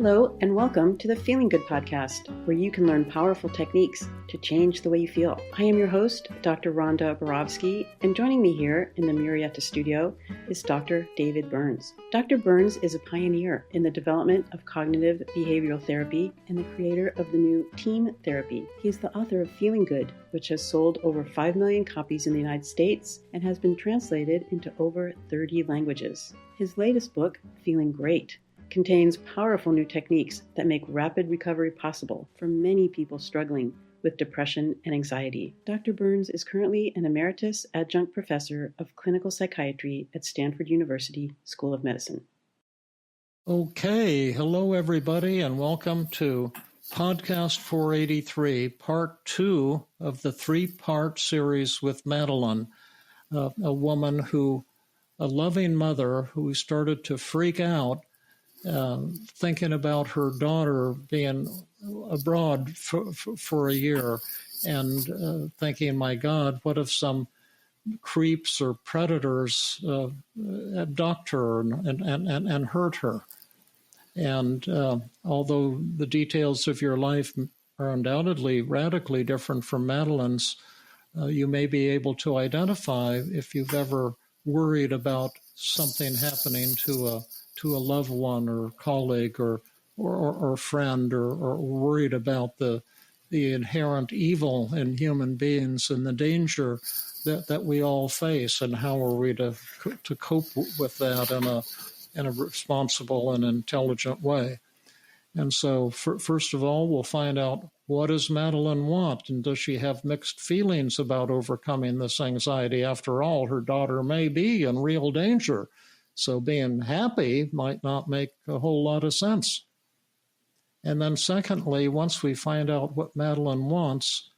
Hello, and welcome to the Feeling Good podcast, where you can learn powerful techniques to change the way you feel. I am your host, Dr. Rhonda Borowski, and joining me here in the Murrieta studio is Dr. David Burns. Dr. Burns is a pioneer in the development of cognitive behavioral therapy and the creator of the new TEAM therapy. He is the author of Feeling Good, which has sold over 5 million copies in the United States and has been translated into over 30 languages. His latest book, Feeling Great, contains powerful new techniques that make rapid recovery possible for many people struggling with depression and anxiety. Dr. Burns is currently an emeritus adjunct professor of clinical psychiatry at Stanford University School of Medicine. Okay, hello everybody, and welcome to Podcast 483, Part 2 of the 3-part series with Madeleine, a loving mother who started to freak out thinking about her daughter being abroad for a year and thinking, my God, what if some creeps or predators abduct her and hurt her? And although the details of your life are undoubtedly radically different from Madeleine's, you may be able to identify if you've ever worried about something happening to a loved one or colleague or friend, or worried about the inherent evil in human beings and the danger that we all face, and how are we to cope with that in a responsible and intelligent way. And so first of all, we'll find out, what does Madeleine want? And does she have mixed feelings about overcoming this anxiety? After all, her daughter may be in real danger. So being happy might not make a whole lot of sense. And then secondly, once we find out what Madeleine wants,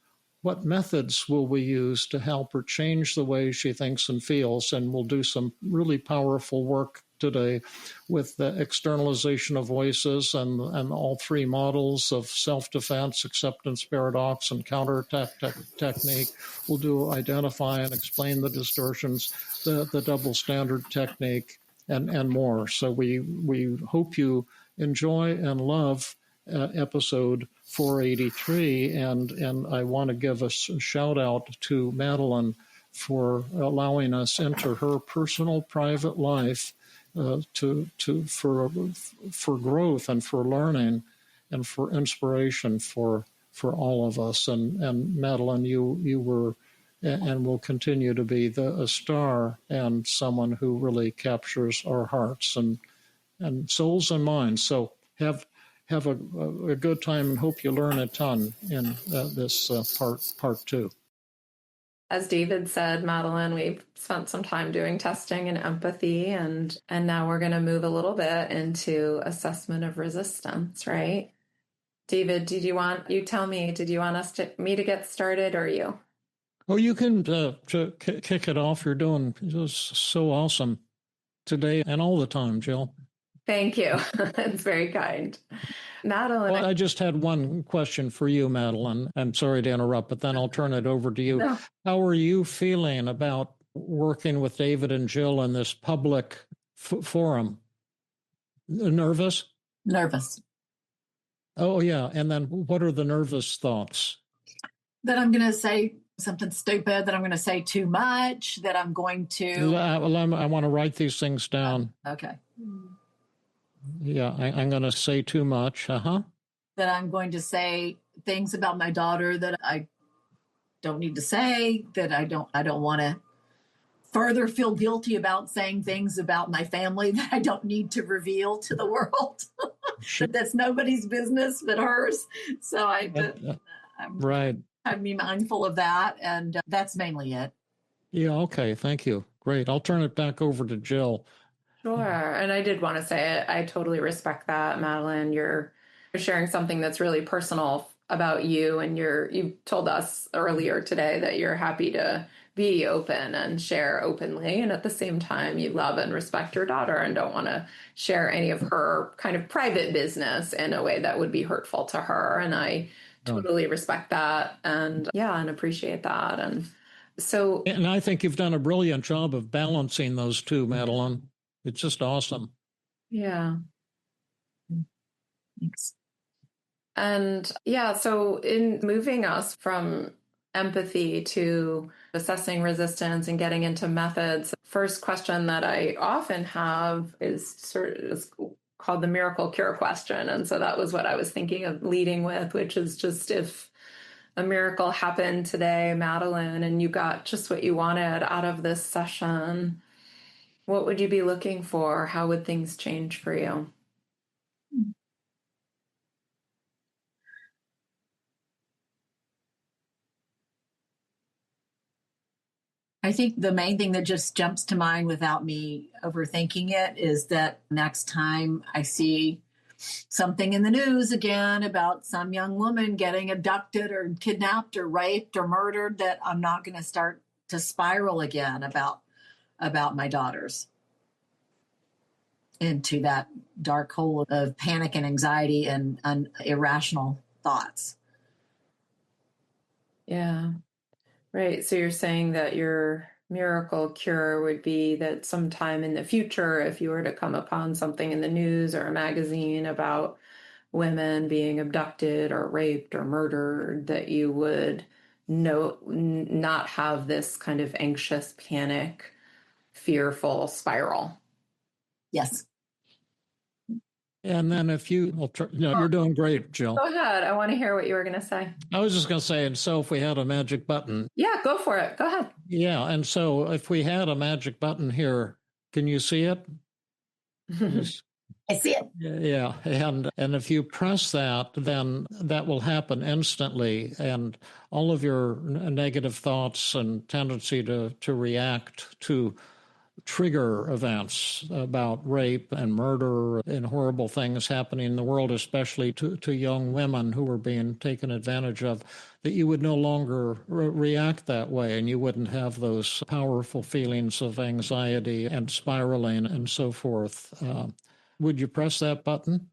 what methods will we use to help her change the way she thinks and feels? And we'll do some really powerful work today with the externalization of voices and all 3 models of self-defense, acceptance paradox, and counterattack technique. We'll do identify and explain the distortions, the double standard technique, and more. So we hope you enjoy and love episode 483, and I want to give a shout out to Madeleine for allowing us into her personal private life for growth and for learning and for inspiration for all of us. And Madeleine, you were and will continue to be a star and someone who really captures our hearts and souls and minds. So have a good time, and hope you learn a ton in this part 2. As David said, Madeleine, we've spent some time doing testing and empathy, and now we're going to move a little bit into assessment of resistance, right? David, did you want me to get started, or you? Oh, you can kick it off. You're doing just so awesome today and all the time, Jill. Thank you. That's very kind. Madeleine. Well, I just had one question for you, Madeleine. I'm sorry to interrupt, but then I'll turn it over to you. No. How are you feeling about working with David and Jill in this public forum? Nervous? Nervous. Oh, yeah. And then what are the nervous thoughts? That I'm going to say something stupid, that I'm going to say too much, that I'm going to... I want to write these things down. Okay. Yeah, I'm going to say too much. That I'm going to say things about my daughter that I don't need to say, that I don't want to further feel guilty about saying things about my family that I don't need to reveal to the world. That's nobody's business but hers. So right. I'd be mindful of that, and that's mainly it. Yeah, okay, thank you. Great. I'll turn it back over to Jill. Sure. And I did want to say it. I totally respect that, Madeleine. You're sharing something that's really personal about you, and you told us earlier today that you're happy to be open and share openly, and at the same time you love and respect your daughter and don't want to share any of her kind of private business in a way that would be hurtful to her. And I totally respect that, and appreciate that. And I think you've done a brilliant job of balancing those two, Madeleine. It's just awesome. Yeah. Thanks. And yeah, so in moving us from empathy to assessing resistance and getting into methods, first question that I often have is called the miracle cure question. And so that was what I was thinking of leading with, which is just if a miracle happened today, Madeleine, and you got just what you wanted out of this session, what would you be looking for? How would things change for you? I think the main thing that just jumps to mind without me overthinking it is that next time I see something in the news again about some young woman getting abducted or kidnapped or raped or murdered, that I'm not going to start to spiral again about my daughters into that dark hole of panic and anxiety and irrational thoughts. Yeah. Right. So you're saying that your miracle cure would be that sometime in the future, if you were to come upon something in the news or a magazine about women being abducted or raped or murdered, that you would not have this kind of anxious, panic, fearful spiral. Yes. And then if you, you're doing great, Jill. Go ahead. I want to hear what you were going to say. I was just going to say, and so if we had a magic button. Yeah, go for it. Go ahead. Yeah, and so if we had a magic button here, can you see it? I see it. Yeah, and if you press that, then that will happen instantly, and all of your negative thoughts and tendency to react to trigger events about rape and murder and horrible things happening in the world, especially to young women who are being taken advantage of, that you would no longer react that way, and you wouldn't have those powerful feelings of anxiety and spiraling and so forth. Would you press that button?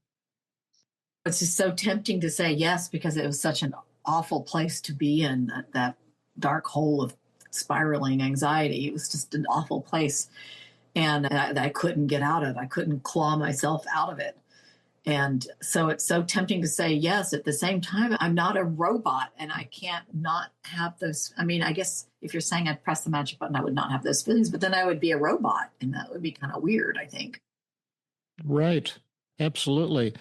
It's just so tempting to say yes, because it was such an awful place to be in, that dark hole of spiraling anxiety. It was just an awful place, and I couldn't get out of. I couldn't claw myself out of it. And so it's so tempting to say yes. At the same time, I'm not a robot, and I can't not have those. I mean, I guess if you're saying I'd press the magic button, I would not have those feelings, but then I would be a robot, and that would be kind of weird, I think. Right. Absolutely.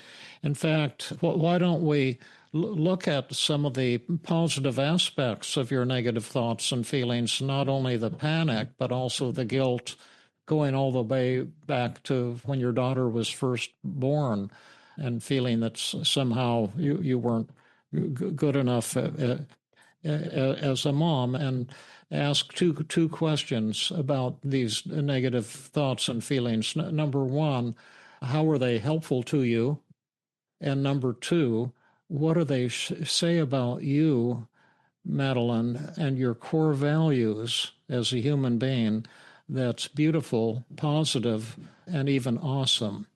In fact, why don't we look at some of the positive aspects of your negative thoughts and feelings, not only the panic, but also the guilt, going all the way back to when your daughter was first born and feeling that somehow you weren't good enough as a mom, and ask two questions about these negative thoughts and feelings. Number one, how are they helpful to you? And number two, what do they say about you, Madeleine, and your core values as a human being that's beautiful, positive, and even awesome?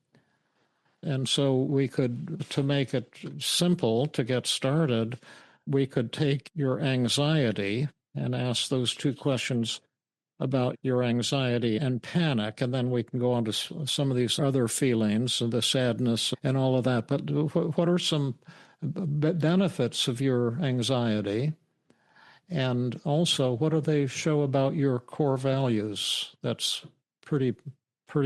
And so we could, to make it simple to get started, we could take your anxiety and ask those two questions about your anxiety and panic, and then we can go on to some of these other feelings, the sadness and all of that. But what are some benefits of your anxiety? And also, what do they show about your core values? That's pretty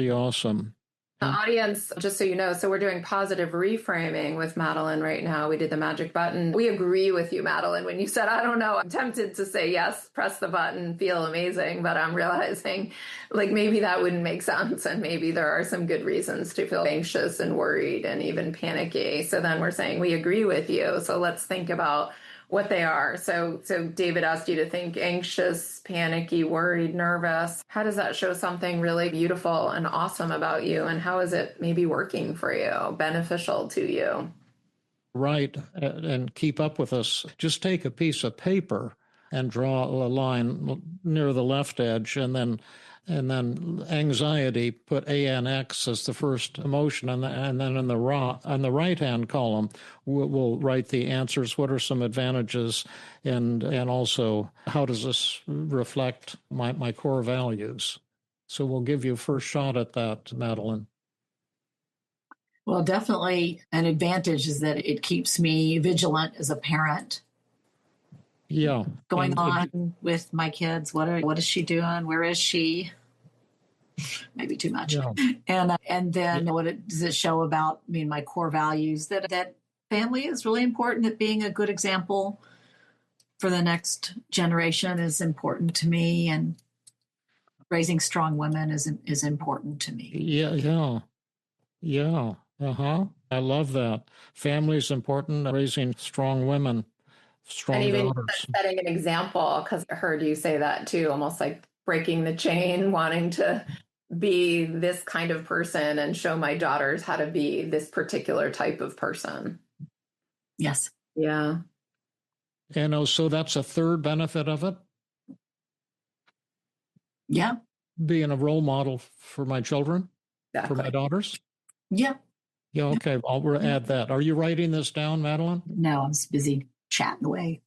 awesome. The audience, just so you know, so we're doing positive reframing with Madeleine right now. We did the magic button. We agree with you, Madeleine, when you said, I don't know, I'm tempted to say yes, press the button, feel amazing, but I'm realizing like maybe that wouldn't make sense, and maybe there are some good reasons to feel anxious and worried and even panicky. So then we're saying we agree with you. So let's think about what they are. So David asked you to think anxious, panicky, worried, nervous. How does that show something really beautiful and awesome about you? And how is it maybe working for you, beneficial to you? Right. And keep up with us. Just take a piece of paper and draw a line near the left edge, and then anxiety, put ANX as the first emotion, and then on the right-hand column, we'll write the answers. What are some advantages, and also how does this reflect my core values? So we'll give you first shot at that, Madeleine. Well, definitely an advantage is that it keeps me vigilant as a parent. Yeah. Going on with my kids. What is she doing? Where is she? Maybe too much. Yeah. And then does it show about me and my core values that family is really important, that being a good example for the next generation is important to me, and raising strong women is important to me. Yeah. I love that. Family is important. Raising strong women, strong and even daughters. setting an example, because I heard you say that too, almost like breaking the chain, wanting to be this kind of person and show my daughters how to be this particular type of person. Yes. Yeah. And so that's a third benefit of it. Yeah. Being a role model for my children, Exactly. for my daughters. Yeah. Yeah. Okay. I'll add that. Are you writing this down, Madeleine? No, I'm just busy chatting away.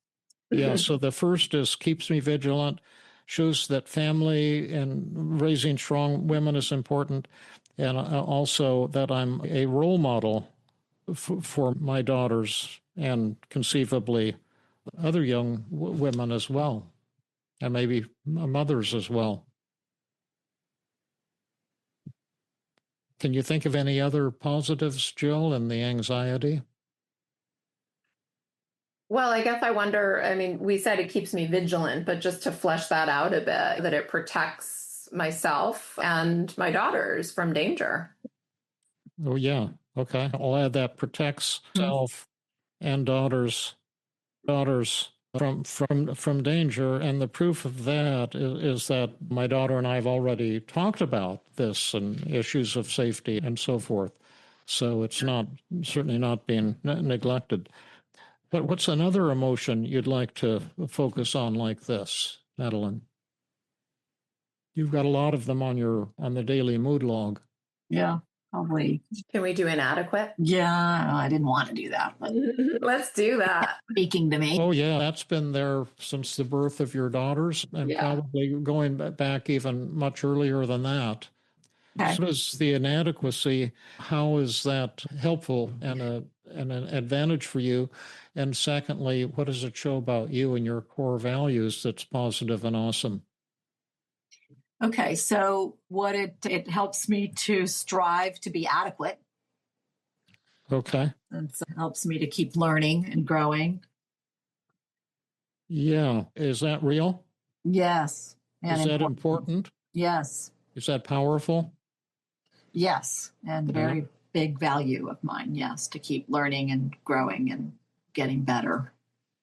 Yeah. So the first is keeps me vigilant, shows that family and raising strong women is important, and also that I'm a role model for my daughters and conceivably other young women as well, and maybe mothers as well. Can you think of any other positives, Jill, in the anxiety? Well, I guess I wonder, I mean, we said it keeps me vigilant, but just to flesh that out a bit, that it protects myself and my daughters from danger. Oh, yeah. Okay. I'll add that protects self and daughters from danger. And the proof of that is that my daughter and I have already talked about this and issues of safety and so forth. So it's certainly not being neglected. But what's another emotion you'd like to focus on like this, Madeleine? You've got a lot of them on the daily mood log. Yeah, probably. Can we do inadequate? Yeah, I didn't want to do that, but let's do that. Speaking to me. Oh, yeah, that's been there since the birth of your daughters, and probably going back even much earlier than that. Okay. So is the inadequacy, how is that helpful and an advantage for you? And secondly, what does it show about you and your core values that's positive and awesome? Okay, so what it helps me to strive to be adequate. Okay. And so it helps me to keep learning and growing. Yeah. Is that real? Yes. And is that important? Yes. Is that powerful? Yes. And very big value of mine, yes, to keep learning and growing and getting better.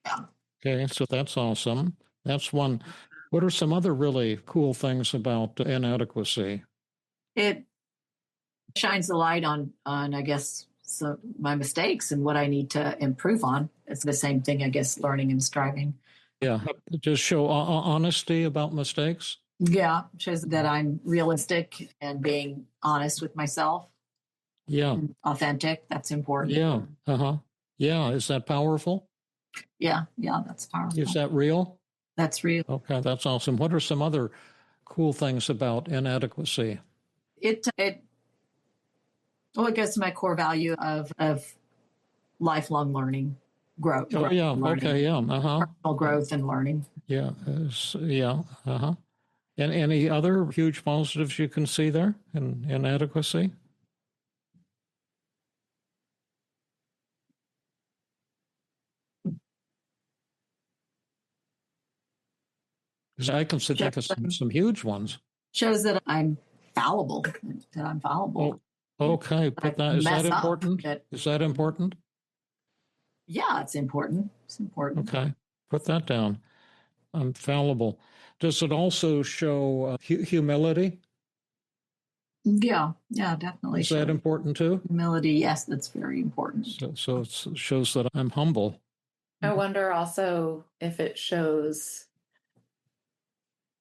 Yeah. Okay, so that's awesome. That's one. What are some other really cool things about inadequacy? It shines the light on I guess, my mistakes and what I need to improve on. It's the same thing, I guess, learning and striving. Yeah, just show honesty about mistakes. Yeah, shows that I'm realistic and being honest with myself. Yeah. Authentic, that's important. Yeah. Yeah, is that powerful? Yeah, that's powerful. Is that real? That's real. Okay, that's awesome. What are some other cool things about inadequacy? It goes to my core value of lifelong learning, growth. Oh, yeah. Learning. Okay, yeah. Personal growth and learning. Yeah. And any other huge positives you can see there in inadequacy? Because I can think of some huge ones. Shows that I'm fallible. Oh, okay, but is that important? Is that important? Yeah, it's important. It's important. Okay, put that down. I'm fallible. Does it also show humility? Yeah, definitely. Is that important too? Humility, yes, that's very important. So it shows that I'm humble. I wonder also if it shows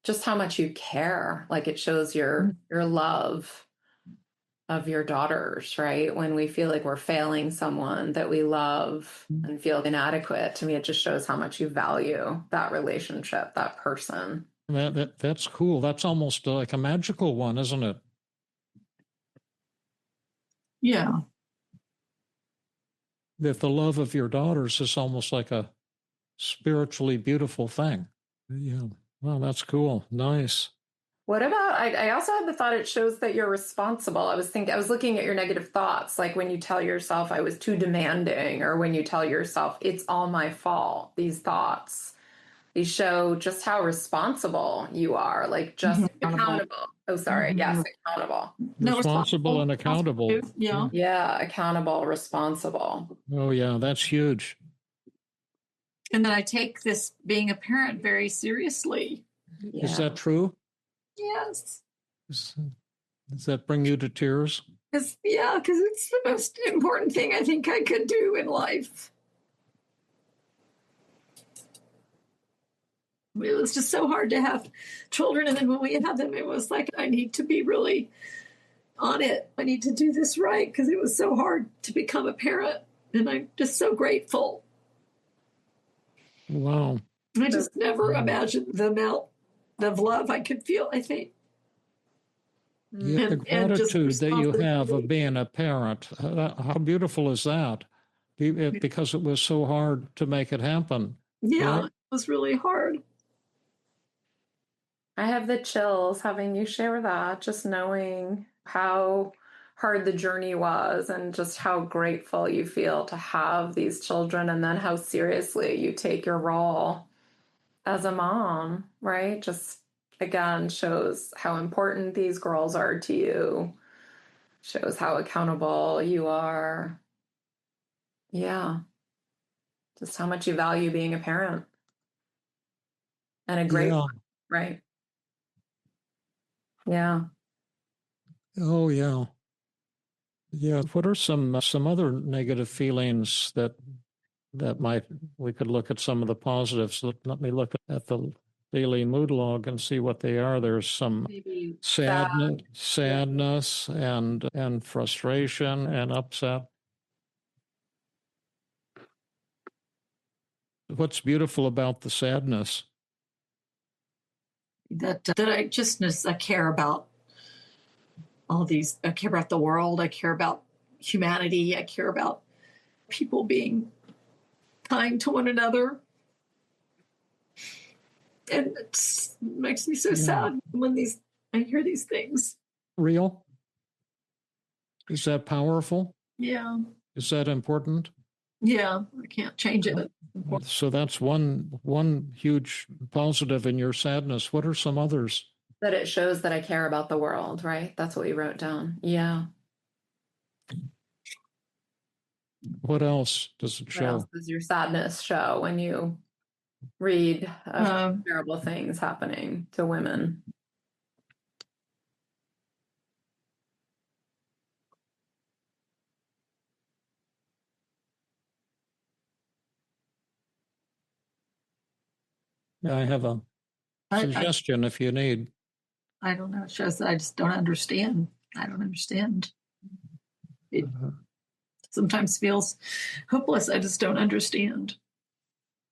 just how much you care. Like it shows your love of your daughters, right? When we feel like we're failing someone that we love and feel inadequate, to me, it just shows how much you value that relationship, that person. That's cool. That's almost like a magical one, isn't it? Yeah. that the love of your daughters is almost like a spiritually beautiful thing. Yeah. Well, that's cool. Nice. What about, I also had the thought it shows that you're responsible. I was looking at your negative thoughts, like when you tell yourself I was too demanding, or when you tell yourself it's all my fault, these thoughts, these show just how responsible you are, like just accountable. Oh, sorry. Yes, accountable. No, Responsible and accountable. Yeah. Yeah, accountable, responsible. Oh, yeah, that's huge. And then I take this being a parent very seriously. Yeah. Is that true? Yes. Does that bring you to tears? Because it's the most important thing I think I could do in life. It was just so hard to have children. And then when we had them, it was like, I need to be really on it. I need to do this right, because it was so hard to become a parent. And I'm just so grateful. Wow. I just never imagined the amount of love I could feel, I think. Yeah, the gratitude that you have of being a parent, how beautiful is that? Because it was so hard to make it happen. Yeah, right? it was really hard. I have the chills having you share that, just knowing how hard the journey was and just how grateful you feel to have these children, and then how seriously you take your role as a mom, right? Just again shows how important these girls are to you, shows how accountable you are. Yeah. Just how much you value being a parent and a great one, right? Yeah. Oh, yeah. Yeah. What are some other negative feelings that we could look at some of the positives? Let me look at the Daily Mood Log and see what they are. There's some Maybe sadness and frustration and upset. What's beautiful about the sadness? That I care about all these. I care about the world. I care about humanity. I care about people being kind to one another. And it makes me so sad when I hear these things. Real? Is that powerful? Yeah. Is that important? Yeah, I can't change it. So that's one huge positive in your sadness. What are some others? that it shows that I care about the world, right? That's what we wrote down. Yeah. What else does it show? What else does your sadness show when you read of terrible things happening to women? I have a suggestion if you need. I don't know. It shows that I just don't understand. I don't understand. It sometimes feels hopeless. I just don't understand.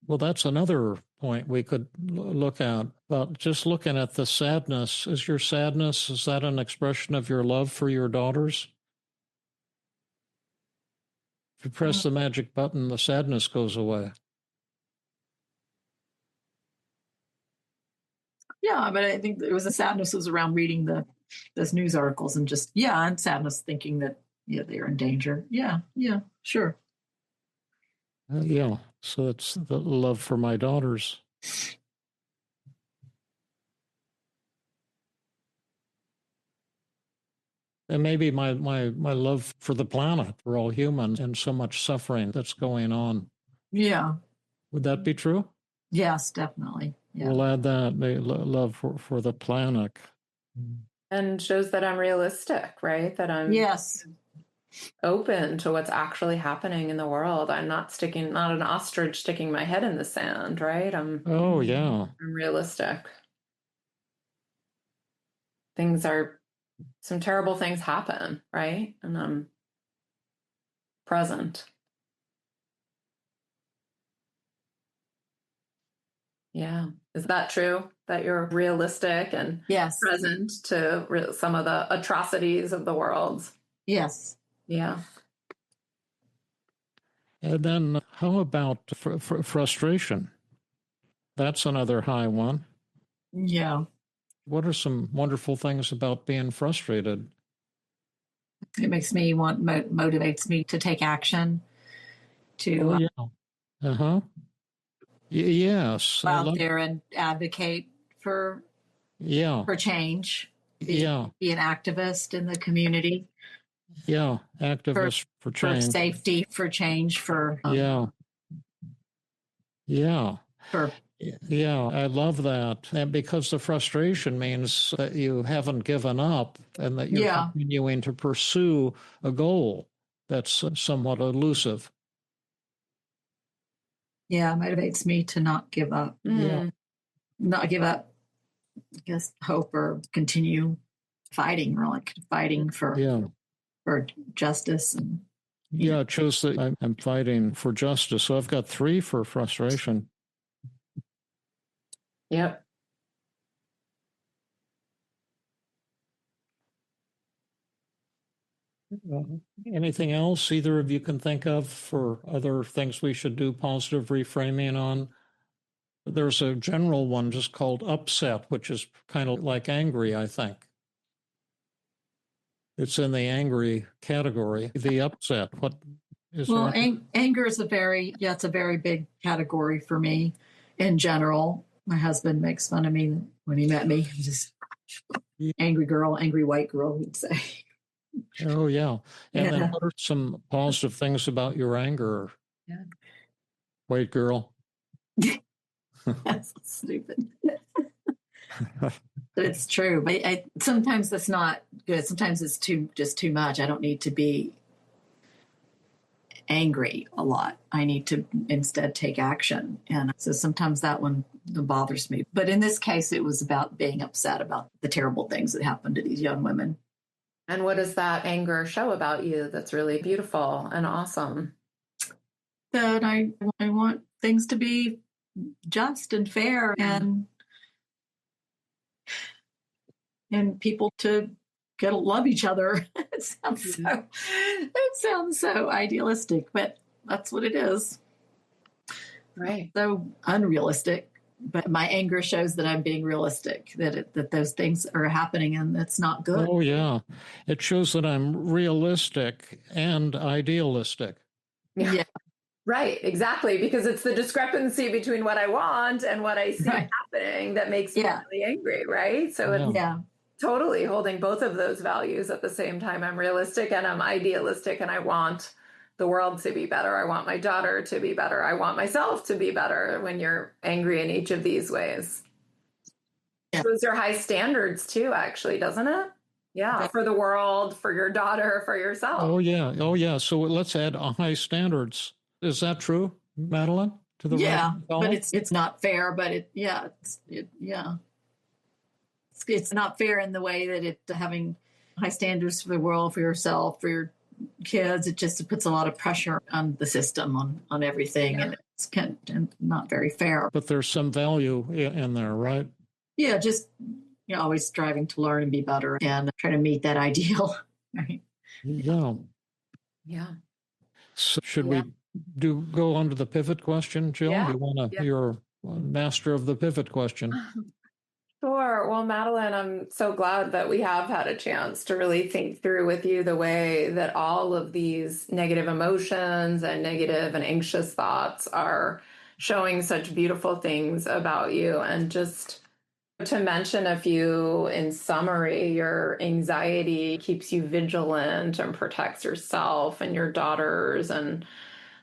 Well, that's another point we could look at. But just looking at the sadness, is that an expression of your love for your daughters? If you press the magic button, the sadness goes away. Yeah, but I think the sadness was around reading those news articles and just, and sadness thinking that, they're in danger. Yeah, sure. So it's the love for my daughters. And maybe my love for the planet, for all humans, and so much suffering that's going on. Yeah. Would that be true? Yes, definitely. Yeah. We'll add that, love for the planet. And shows that I'm realistic, right? That I'm open to what's actually happening in the world. I'm not an ostrich sticking my head in the sand, right? I'm realistic. Some terrible things happen, right? And I'm present. Yeah. Is that true? That you're realistic and present to some of the atrocities of the world? Yes. Yeah. And then how about frustration? That's another high one. Yeah. What are some wonderful things about being frustrated? It makes me motivates me to take action, to Oh, yeah. Uh-huh. Yes. go out there and advocate for Yeah. change. Be Yeah. an activist in the community. Yeah. Activist for change. For safety, for change, for yeah. Yeah. for Yeah, I love that. And because the frustration means that you haven't given up and that you're continuing to pursue a goal that's somewhat elusive. Yeah, it motivates me to not give up. Yeah. Not give up, I guess, hope, or continue fighting, for justice. And yeah, it shows that I'm fighting for justice. So I've got 3 for frustration. Yep. Anything else either of you can think of for other things we should do positive reframing on? There's a general one just called upset, which is kind of like angry, I think. It's in the angry category. The upset. What is well, anger is it's a very big category for me in general. My husband makes fun of me when he met me. Just angry girl, angry white girl, he'd say. Oh, yeah. And then what are some positive things about your anger? Yeah. White girl. That's stupid. But it's true. But sometimes that's not good. Sometimes it's just too much. I don't need to be angry a lot. I need to instead take action. And so sometimes that one bothers me. But in this case, it was about being upset about the terrible things that happened to these young women. And what does that anger show about you that's really beautiful and awesome? That I want things to be just and fair, and people to get to love each other. It sounds so idealistic, but that's what it is. Right. So unrealistic. But my anger shows that I'm being realistic, that those things are happening, and that's not good. Oh, yeah. It shows that I'm realistic and idealistic. Yeah. Right, exactly. Because it's the discrepancy between what I want and what I see happening that makes me really angry, right? So it's totally holding both of those values at the same time. I'm realistic and I'm idealistic, and I want the world to be better. I want my daughter to be better. I want myself to be better when you're angry in each of these ways. Yeah. Those are high standards too, actually, doesn't it? Yeah, for the world, for your daughter, for yourself. Oh, yeah. Oh, yeah. So let's add high standards. Is that true, Madeleine? To the but it's not fair. But it's not fair in the way that it having high standards for the world, for yourself, for your kids. It just puts a lot of pressure on the system, on everything, and it's kind of not very fair. But there's some value in there, right? Yeah, just always striving to learn and be better and try to meet that ideal. Right? Yeah. Yeah. So should we go on to the pivot question, Jill? Yeah. You want to? You're master of the pivot question. Sure. Well, Madeleine, I'm so glad that we have had a chance to really think through with you the way that all of these negative emotions and negative and anxious thoughts are showing such beautiful things about you. And just to mention a few in summary, your anxiety keeps you vigilant and protects yourself and your daughters, and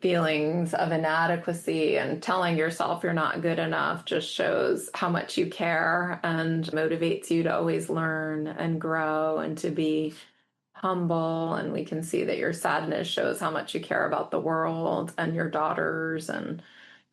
feelings of inadequacy and telling yourself you're not good enough just shows how much you care and motivates you to always learn and grow and to be humble. And we can see that your sadness shows how much you care about the world and your daughters, and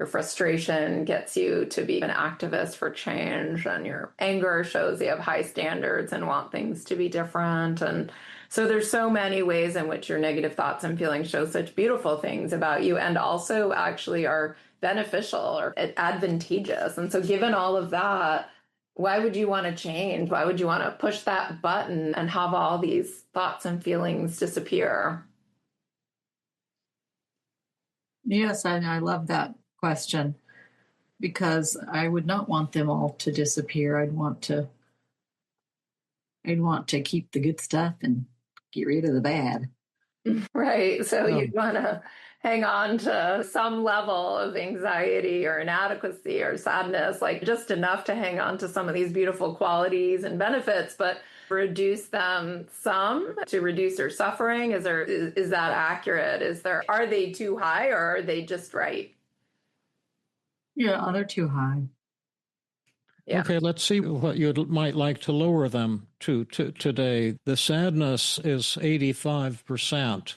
your frustration gets you to be an activist for change, and your anger shows you have high standards and want things to be different. And so there's so many ways in which your negative thoughts and feelings show such beautiful things about you, and also actually are beneficial or advantageous. And so given all of that, why would you want to change? Why would you want to push that button and have all these thoughts and feelings disappear? Yes, I love that question because I would not want them all to disappear. I'd want to keep the good stuff and get rid of the bad. Right. So you'd want to hang on to some level of anxiety or inadequacy or sadness, like just enough to hang on to some of these beautiful qualities and benefits, but reduce them some to reduce your suffering. Is that accurate? Are they too high or are they just right? Yeah, they're too high. Yeah. Okay, let's see what you might like to lower them to today. The sadness is 85%,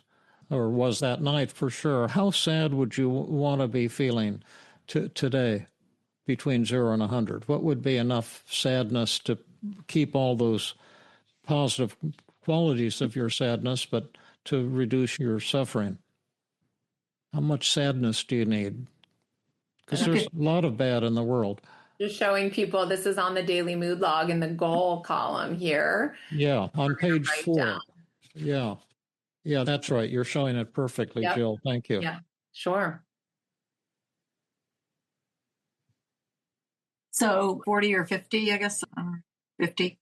or was that night for sure. How sad would you want to be feeling today between 0 and 100? What would be enough sadness to keep all those positive qualities of your sadness, but to reduce your suffering? How much sadness do you need? Because there's a lot of bad in the world. Just showing people this is on the Daily Mood Log in the goal column here. Yeah, on page 4. Down. Yeah. Yeah, that's right. You're showing it perfectly, Yep. Jill. Thank you. Yeah, sure. So 40 or 50, I guess. 50.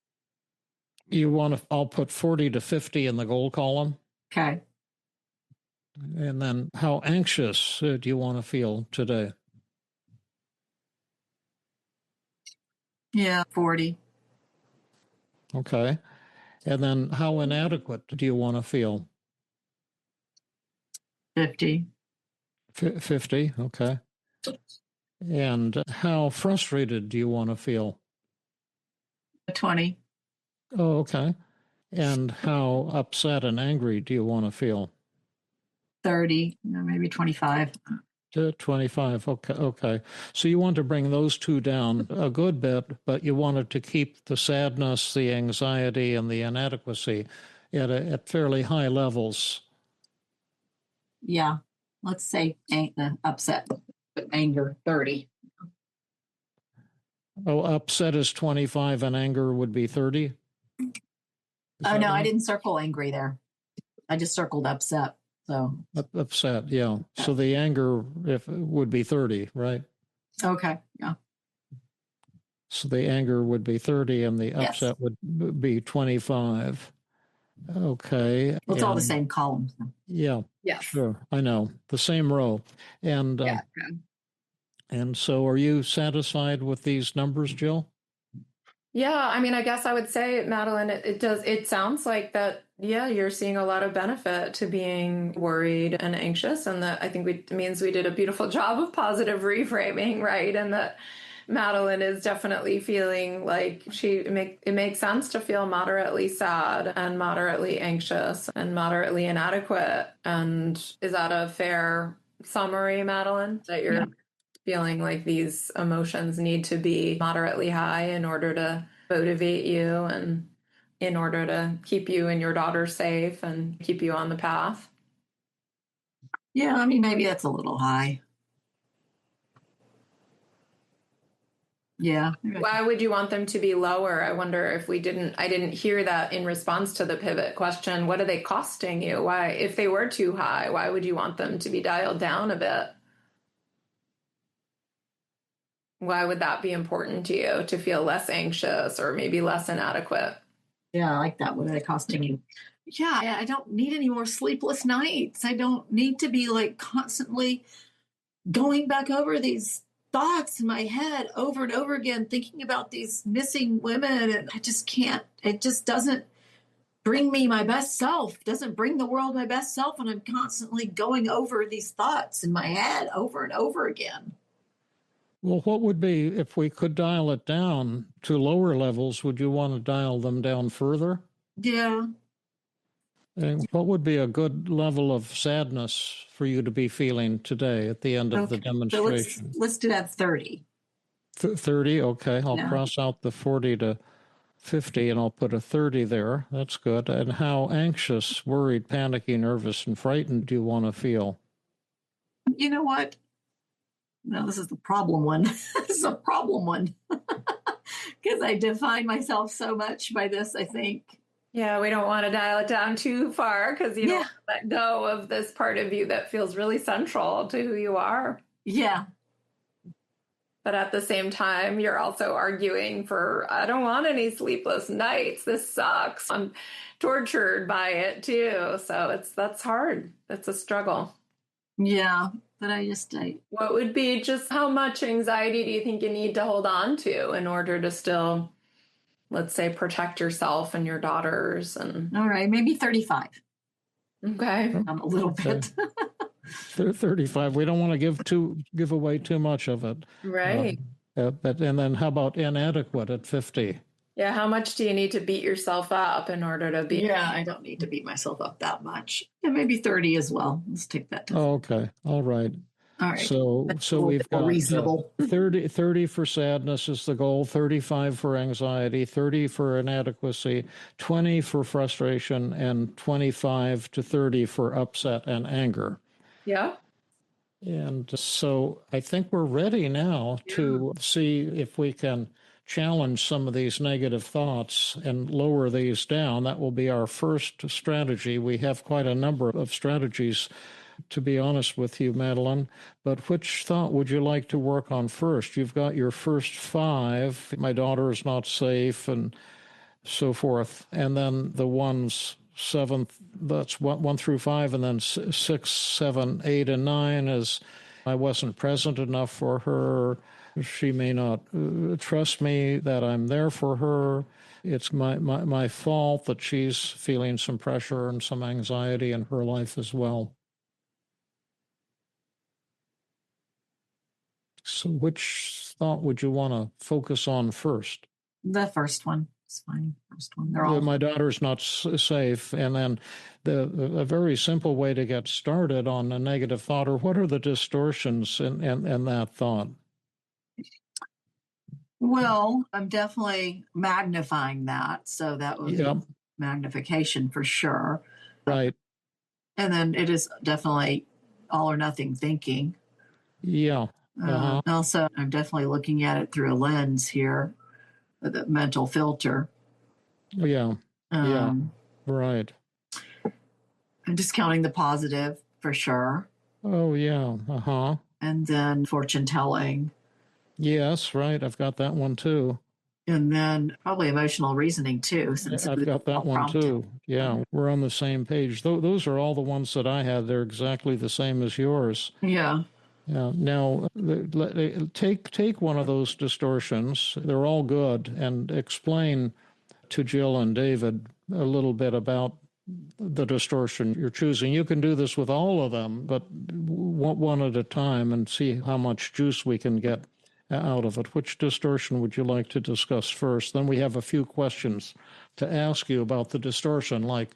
I'll put 40 to 50 in the goal column. Okay. And then how anxious do you want to feel today? Yeah, 40. Okay. And then how inadequate do you want to feel? 50. 50. Okay. And how frustrated do you want to feel? 20. Oh, okay. And how upset and angry do you want to feel? 30, maybe 25. 25. Okay. So you want to bring those two down a good bit, but you wanted to keep the sadness, the anxiety, and the inadequacy at fairly high levels. Yeah. Let's say upset, but anger, 30. Oh, upset is 25 and anger would be 30? Oh, no, I didn't circle angry there. I just circled upset. So upset, yeah. So the anger would be 30, right? Okay, yeah. So the anger would be 30 and the upset would be 25. Okay. Well, it's all the same columns. Yeah. Yes. Sure. I know. The same row. And and so are you satisfied with these numbers, Jill? Yeah, I mean, I guess I would say, Madeleine, it sounds like that, yeah, you're seeing a lot of benefit to being worried and anxious. And that I think it means we did a beautiful job of positive reframing, right? And that Madeleine is definitely feeling like it makes sense to feel moderately sad and moderately anxious and moderately inadequate. And is that a fair summary, Madeleine, that you're feeling like these emotions need to be moderately high in order to motivate you and in order to keep you and your daughter safe and keep you on the path? Yeah, I mean, maybe that's a little high. Yeah. Why would you want them to be lower? I wonder if I didn't hear that in response to the pivot question. What are they costing you? Why, if they were too high, why would you want them to be dialed down a bit? Why would that be important to you, to feel less anxious or maybe less inadequate? Yeah, I like that. What are they costing you? Yeah, I don't need any more sleepless nights. I don't need to be like constantly going back over these thoughts in my head over and over again, thinking about these missing women. And I just can't, it just doesn't bring me my best self, doesn't bring the world my best self. And I'm constantly going over these thoughts in my head over and over again. Well, what would be, if we could dial it down to lower levels, would you want to dial them down further? Yeah. And what would be a good level of sadness for you to be feeling today at the end of the demonstration? So let's do that 30. 30, okay. I'll cross out the 40 to 50 and I'll put a 30 there. That's good. And how anxious, worried, panicky, nervous, and frightened do you want to feel? You know what? No, this is the problem one. This is a problem one. Because I define myself so much by this, I think. Yeah, we don't want to dial it down too far because you don't want to let go of this part of you that feels really central to who you are. Yeah. But at the same time, you're also arguing for, I don't want any sleepless nights. This sucks. I'm tortured by it too. So that's hard. It's a struggle. Yeah. But what would be just how much anxiety do you think you need to hold on to in order to still, let's say, protect yourself and your daughters? And all right, maybe 35. Okay. A little bit. 35. We don't want to give away too much of it. Right. And then how about inadequate at 50? Yeah, how much do you need to beat yourself up in order to be? Yeah, I don't need to beat myself up that much. Yeah, maybe 30 as well. Let's take that. Oh, okay. All right. All right. So we've got reasonable. 30 for sadness is the goal, 35 for anxiety, 30 for inadequacy, 20 for frustration, and 25 to 30 for upset and anger. Yeah. And so I think we're ready now to see if we can challenge some of these negative thoughts and lower these down. That will be our first strategy. We have quite a number of strategies, to be honest with you, Madeleine. But which thought would you like to work on first? You've got your first 5. My daughter is not safe and so forth. And then the ones 7, that's 1 through 5, and then 6, 7, 8, and 9 is I wasn't present enough for her. She may not trust me that I'm there for her. It's my fault that she's feeling some pressure and some anxiety in her life as well. So which thought would you want to focus on first? The first one. It's fine. First one. They're all. My daughter's not safe. And then a very simple way to get started on a negative thought, or what are the distortions in that thought? Well, I'm definitely magnifying that. So that would be magnification for sure. Right. And then it is definitely all or nothing thinking. Yeah. Also, I'm definitely looking at it through a lens here, with a mental filter. Yeah. Right. I'm discounting the positive for sure. Oh, yeah. And then fortune telling. Yes, right. I've got that one too. And then probably emotional reasoning too. Since I've got that one too. Yeah, we're on the same page. Those are all the ones that I had. They're exactly the same as yours. Yeah. Now, take one of those distortions. They're all good, and explain to Jill and David a little bit about the distortion you're choosing. You can do this with all of them, but one at a time and see how much juice we can get out of it. Which distortion would you like to discuss first? Then we have a few questions to ask you about the distortion, like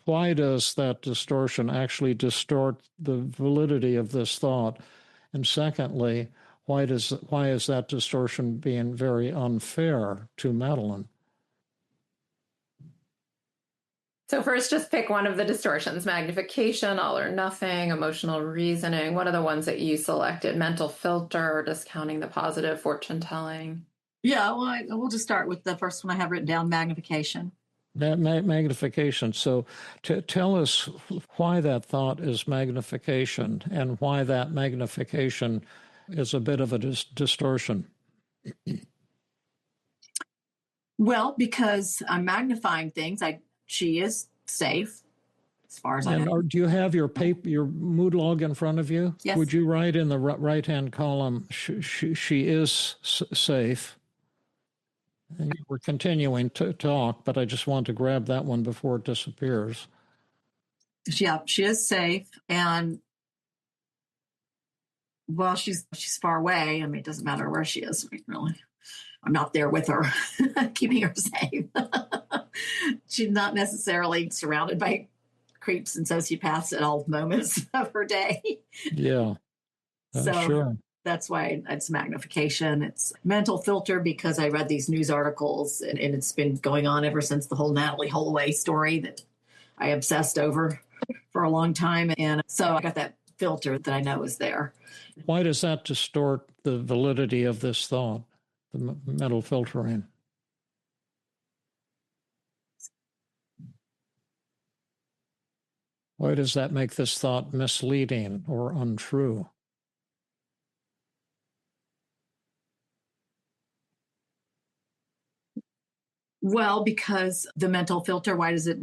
why does that distortion actually distort the validity of this thought? And secondly, why is that distortion being very unfair to Madeleine? So first, just pick one of the distortions: magnification, all or nothing, emotional reasoning. What are the ones that you selected? Mental filter, discounting the positive, fortune telling. Yeah, well, we'll just start with the first one I have written down, magnification. Magnification. So tell us why that thought is magnification and why that magnification is a bit of a distortion. Well, because I'm magnifying things. She is safe, as far as I know. Do you have your mood log in front of you? Yes. Would you write in the right-hand column, she is safe? And we're continuing to talk, but I just want to grab that one before it disappears. Yeah, she is safe. And, well, she's far away. I mean, it doesn't matter where she is, really. I'm not there with her, keeping her safe. She's not necessarily surrounded by creeps and sociopaths at all moments of her day. Yeah, so sure. That's why it's magnification. It's mental filter because I read these news articles and it's been going on ever since the whole Natalie Holloway story that I obsessed over for a long time. And so I got that filter that I know is there. Why does that distort the validity of this thought, the mental filtering? Why does that make this thought misleading or untrue? Well, because the mental filter, why does it,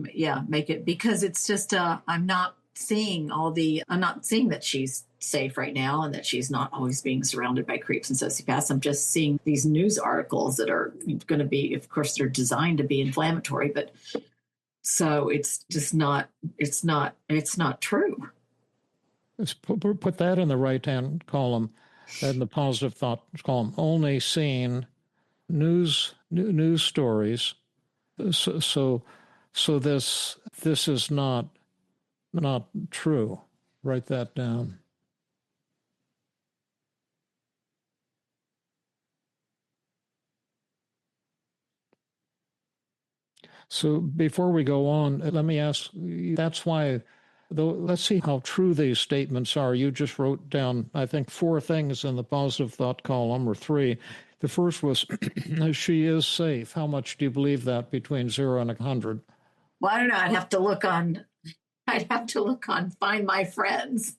make it? Because it's just, I'm not seeing that she's safe right now and that she's not always being surrounded by creeps and sociopaths. I'm just seeing these news articles that are going to be, of course, they're designed to be inflammatory, but so it's just not, it's not true. Let's put that in the right-hand column, in the positive thought column. Only seeing news stories. So this is not true. Write that down. So before we go on, let me ask, that's why, though, let's see how true these statements are. You just wrote down, I think, 4 things in the positive thought column, or 3. The first was, she is safe. How much do you believe that between 0 and 100? Well, I don't know. I'd have to look on Find My Friends.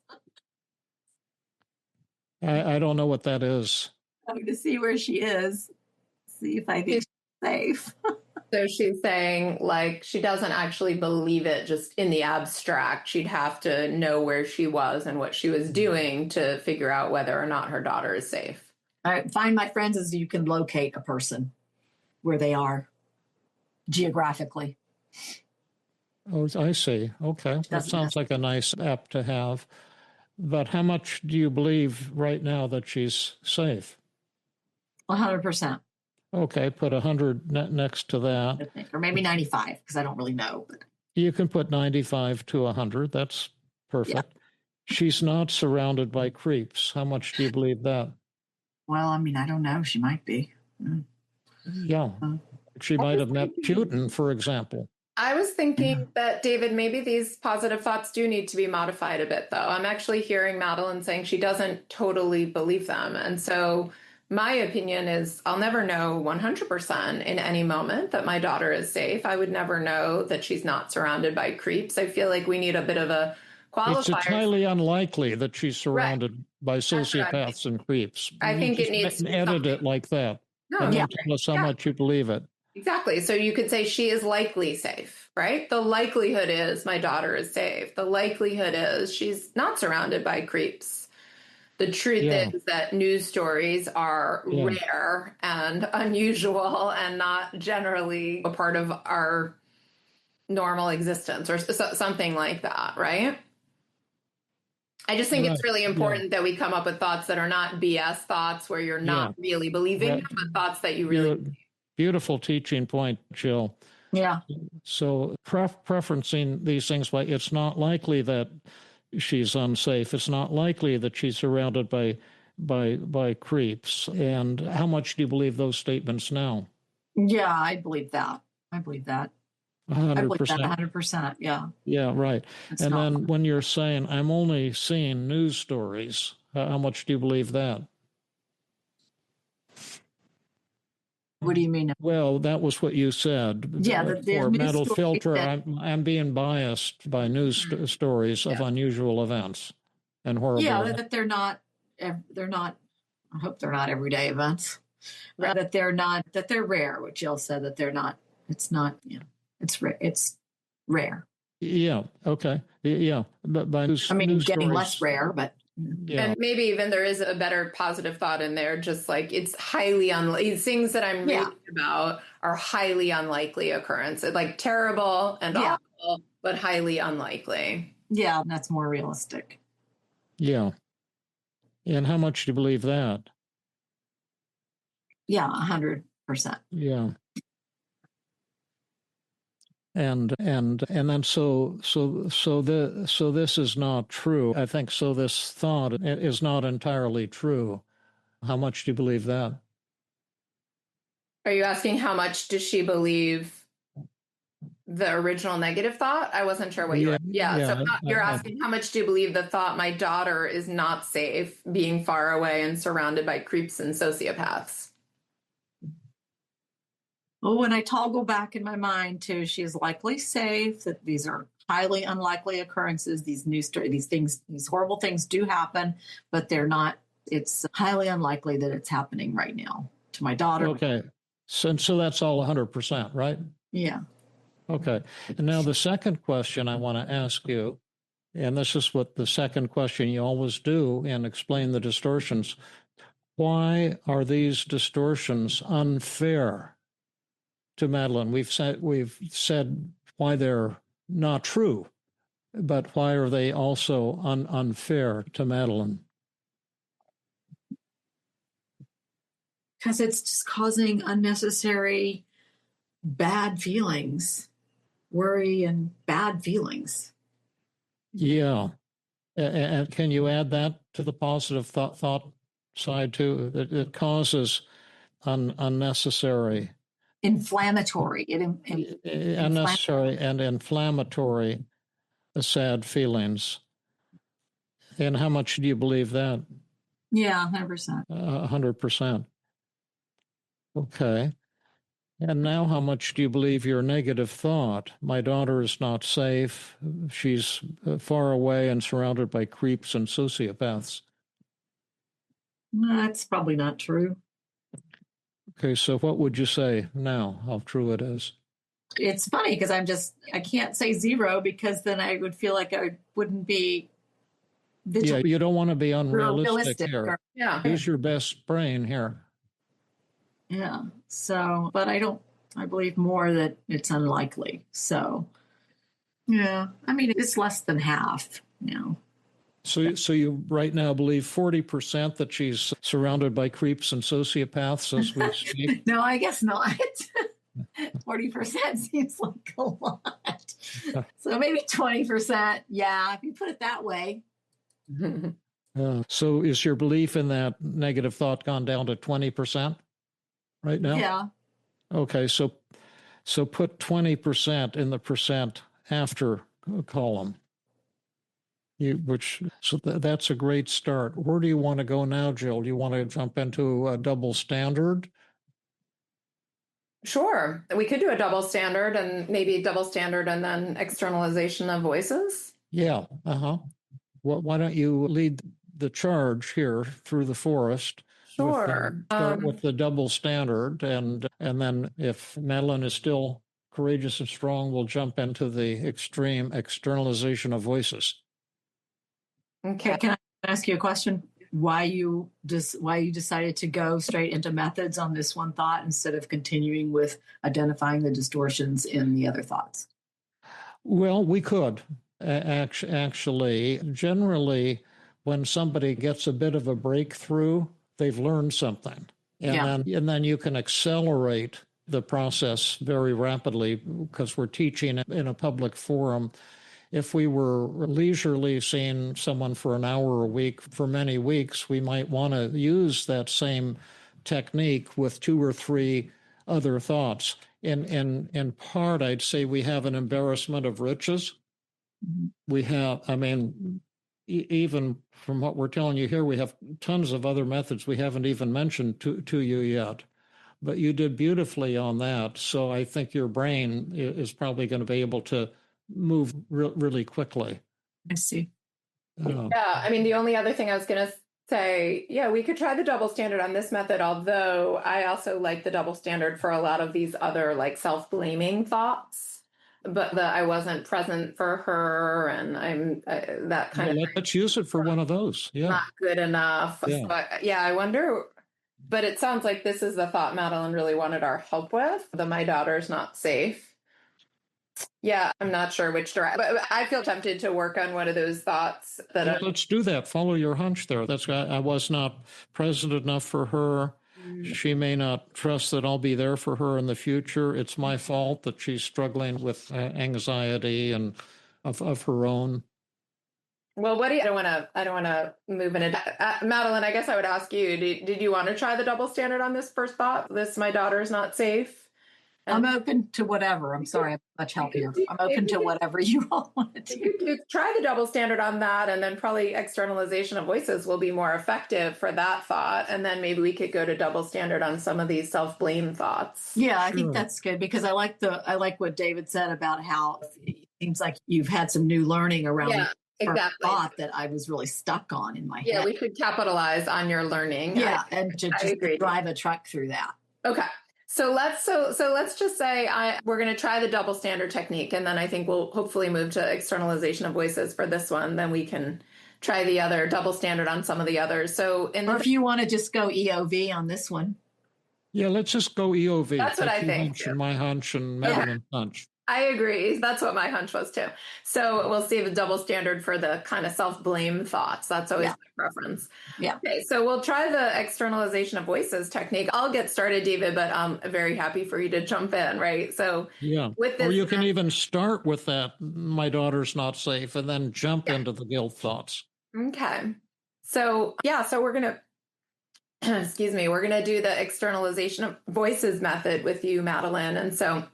I don't know what that is. To see where she is. See if I think she's safe. So she's saying, like, she doesn't actually believe it just in the abstract. She'd have to know where she was and what she was doing to figure out whether or not her daughter is safe. Find My Friends is you can locate a person where they are geographically. Oh, I see. Okay. That sounds like a nice app to have. But how much do you believe right now that she's safe? 100%. Okay, put 100 next to that. I think, or maybe 95, because I don't really know. But you can put 95 to 100. That's perfect. Yeah. She's not surrounded by creeps. How much do you believe that? Well, I mean, I don't know. She might be. Yeah. She might have met Putin, for example. I was thinking that, David, maybe these positive thoughts do need to be modified a bit, though. I'm actually hearing Madeleine saying she doesn't totally believe them. And so my opinion is I'll never know 100% in any moment that my daughter is safe. I would never know that she's not surrounded by creeps. I feel like we need a bit of a qualifier. It's highly unlikely that she's surrounded by sociopaths and creeps. I think it needs to edit it like that. And then tell us how much you believe it. Exactly. So you could say she is likely safe, right? The likelihood is my daughter is safe. The likelihood is she's not surrounded by creeps. The truth is that news stories are rare and unusual and not generally a part of our normal existence or something like that, right? I just think it's really important that we come up with thoughts that are not BS thoughts where you're not really believing them, but thoughts that you really believe. Beautiful teaching point, Jill. Yeah. So preferencing these things by it's not likely that she's unsafe. It's not likely that she's surrounded by creeps. And how much do you believe those statements now? Yeah, I believe that. 100%. 100%. Yeah. Yeah, right. And then when you're saying, I'm only seeing news stories, how much do you believe that? What do you mean? Well, that was what you said. Yeah, for mental filter, I'm being biased by news stories of unusual events and horrible. Yeah, that they're not. I hope they're not everyday events. Right. That they're rare. What Jill said, that they're not. It's not. It's rare. It's rare. Yeah. Okay. Yeah. But by news, getting stories, less rare, but. Yeah. And maybe even there is a better positive thought in there, just like it's highly unlikely. Things that I'm reading about are highly unlikely occurrences, like terrible and awful, but highly unlikely. Yeah, that's more realistic. Yeah. And how much do you believe that? Yeah, 100%. Yeah. And then so this is not true. I think so. This thought is not entirely true. How much do you believe that? Are you asking how much does she believe the original negative thought? I wasn't sure what you were. So you're asking how much do you believe the thought my daughter is not safe, being far away and surrounded by creeps and sociopaths? Well, when I toggle back in my mind to she's likely safe, that these are highly unlikely occurrences. These horrible things do happen, but they're not, it's highly unlikely that it's happening right now to my daughter. Okay. So that's all 100%, right? Yeah. Okay. And now the second question I want to ask you, and this is what the second question you always do and explain the distortions. Why are these distortions unfair to Madeleine? We've said why they're not true, but why are they also unfair to Madeleine? Because it's just causing unnecessary bad feelings, worry and bad feelings. Yeah. And can you add that to the positive thought side too? It causes unnecessary, Inflammatory. unnecessary and inflammatory sad feelings. And how much do you believe that? Yeah, 100%. 100%. Okay. And now how much do you believe your negative thought? My daughter is not safe. She's far away and surrounded by creeps and sociopaths. That's probably not true. Okay, so what would you say now, how true it is? It's funny because I can't say 0 because then I would feel like I wouldn't be vigilant. Yeah, you don't want to be unrealistic here. Yeah. Use your best brain here. Yeah. So, but I believe more that it's unlikely. So, yeah. I mean, it's less than half, So you right now believe 40% that she's surrounded by creeps and sociopaths as we speak? No, I guess not. 40% seems like a lot. So maybe 20%. Yeah, if you put it that way. So is your belief in that negative thought gone down to 20% right now? Yeah. Okay, so put 20% in the percent after column. That's a great start. Where do you want to go now, Jill? Do you want to jump into a double standard? Sure. We could do a double standard and maybe double standard and then externalization of voices. Yeah. Well, why don't you lead the charge here through the forest? Sure. Start with the double standard, and then if Madeleine is still courageous and strong, we'll jump into the extreme externalization of voices. Okay. Can I ask you a question? Why you decided to go straight into methods on this one thought instead of continuing with identifying the distortions in the other thoughts? Well, we could actually. Generally, when somebody gets a bit of a breakthrough, they've learned something, and then you can accelerate the process very rapidly because we're teaching in a public forum. If we were leisurely seeing someone for an hour a week for many weeks, we might want to use that same technique with 2 or 3 other thoughts. In part, I'd say we have an embarrassment of riches. Mm-hmm. We have, even from what we're telling you here, we have tons of other methods we haven't even mentioned to you yet. But you did beautifully on that. So I think your brain is probably going to be able to move really quickly. I see. Yeah, the only other thing I was going to say, we could try the double standard on this method, although I also like the double standard for a lot of these other like self-blaming thoughts, but that I wasn't present for her and I'm that kind of let's use it for one of those. Yeah. Not good enough. Yeah. So, I wonder, but it sounds like this is the thought Madeleine really wanted our help with, the my daughter's not safe. Yeah, I'm not sure which direction, but I feel tempted to work on one of those thoughts. Let's do that. Follow your hunch there. I was not present enough for her. She may not trust that I'll be there for her in the future. It's my fault that she's struggling with anxiety and of her own. Well, I don't want to move in it. Madeleine, I guess I would ask you, did you want to try the double standard on this first thought? My daughter is not safe. I'm open to whatever. I'm sorry, I'm much help here. I'm open to whatever you all want to do. Try the double standard on that, and then probably externalization of voices will be more effective for that thought. And then maybe we could go to double standard on some of these self-blame thoughts. Yeah, I think that's good because I like what David said about how Seems like you've had some new learning around Yeah, the exactly. thought that I was really stuck on in my Yeah, head. we should capitalize on your learning. Yeah, and to I just agree. drive a truck through that. Okay. So let's just say we're going to try the double standard technique, and then I think we'll hopefully move to externalization of voices for this one. Then we can try the other double standard on some of the others. So or if you want to just go EOV on this one. Yeah, let's just go EOV. That's what I think. Hunch and my hunch and Madeleine's hunch. I agree. That's what my hunch was too. So we'll see the double standard for the kind of self-blame thoughts. That's always my preference. Yeah. Okay, so we'll try the externalization of voices technique. I'll get started, David, but I'm very happy for you to jump in, right? So with this, or you can even start with that, my daughter's not safe, and then jump into the guilt thoughts. Okay. So we're going to excuse me, we're going to do the externalization of voices method with you, Madeleine. And so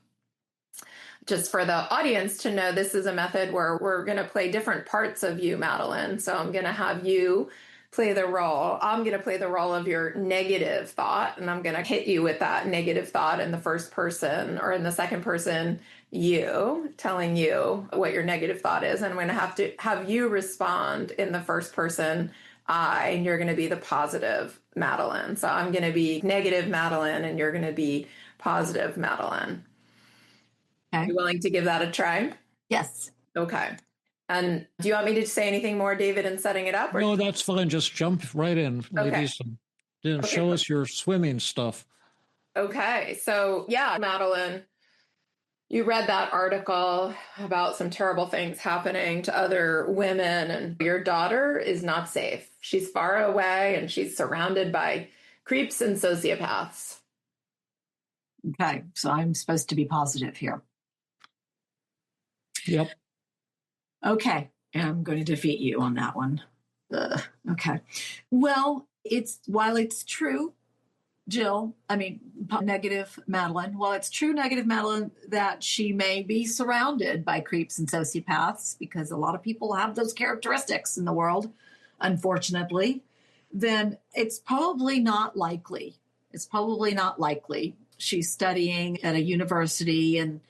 just for the audience to know, this is a method where we're going to play different parts of you, Madeleine. So I'm going to have you play the role. I'm going to play the role of your negative thought, and I'm going to hit you with that negative thought in the first person, or in the second person, you, telling you what your negative thought is. And I'm going to have you respond in the first person, I, and you're going to be the positive Madeleine. So I'm going to be negative Madeleine, and you're going to be positive Madeleine. Okay. You willing to give that a try? Yes. Okay. And do you want me to say anything more, David, in setting it up? No, that's fine. Just jump right in. Okay. Show us your swimming stuff. Okay. So, Madeleine, you read that article about some terrible things happening to other women, and your daughter is not safe. She's far away, and she's surrounded by creeps and sociopaths. Okay. So I'm supposed to be positive here. Yep. Okay. And I'm going to defeat you on that one. Okay. Well, while it's true, Jill, negative Madeleine, while it's true, negative Madeleine, that she may be surrounded by creeps and sociopaths, because a lot of people have those characteristics in the world, unfortunately, then it's probably not likely. She's studying at a university and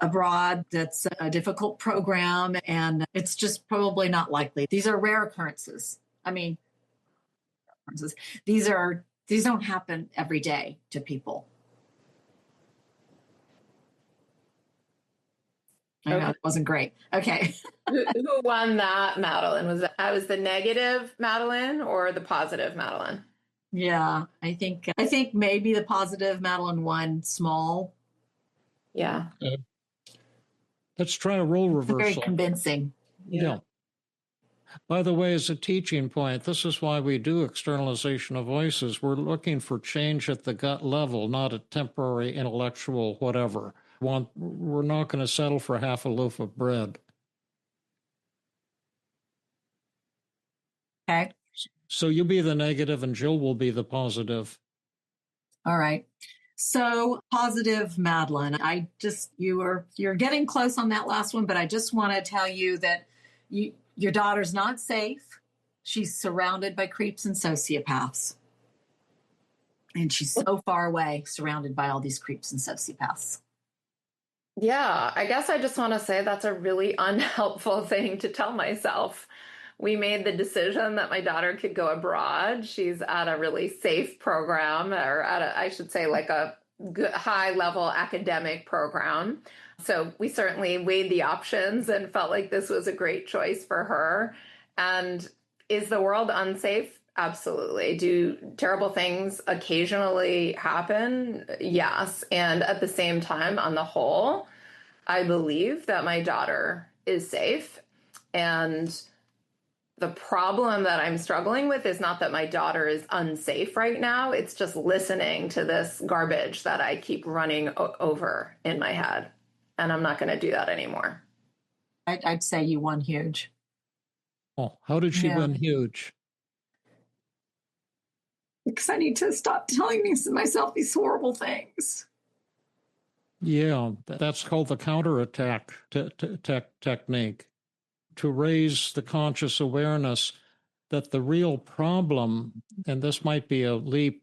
abroad. That's a difficult program, and it's just probably not likely. These are rare occurrences. These don't happen every day to people. I know it wasn't great. Okay. Who won that, Madeleine? Was the negative Madeleine or the positive Madeleine? Yeah, I think maybe the positive Madeleine won small. Yeah. Let's try a role reversal. Very convincing. Yeah. By the way, as a teaching point, this is why we do externalization of voices. We're looking for change at the gut level, not a temporary intellectual whatever. We're not going to settle for half a loaf of bread. Okay. So you be the negative and Jill will be the positive. All right. So positive Madeleine, you're getting close on that last one, but I just want to tell you that your daughter's not safe. She's surrounded by creeps and sociopaths. And she's so far away, surrounded by all these creeps and sociopaths. Yeah, I guess I just want to say that's a really unhelpful thing to tell myself. We made the decision that my daughter could go abroad. She's at a really safe program, or I should say like a good, high-level academic program. So we certainly weighed the options and felt like this was a great choice for her. And is the world unsafe? Absolutely. Do terrible things occasionally happen? Yes. And at the same time, on the whole, I believe that my daughter is safe. And the problem that I'm struggling with is not that my daughter is unsafe right now. It's just listening to this garbage that I keep running over in my head. And I'm not going to do that anymore. I'd say you won huge. Oh, how did she win huge? Because I need to stop telling myself these horrible things. Yeah, that's called the counterattack technique. To raise the conscious awareness that the real problem, and this might be a leap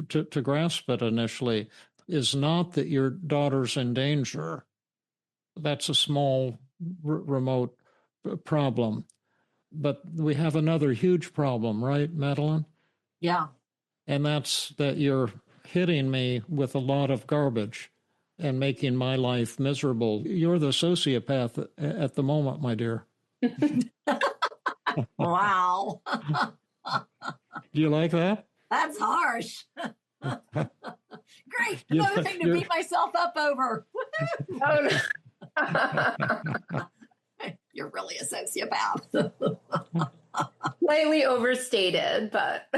to grasp it initially, is not that your daughter's in danger. that's a small, remote problem. But we have another huge problem, right, Madeleine? Yeah. And that's that you're hitting me with a lot of garbage and making my life miserable. You're the sociopath at the moment, my dear. Wow. Do you like that? That's harsh. Great. Another thing to beat myself up over. Oh, no. You're really a sociopath. Slightly overstated, but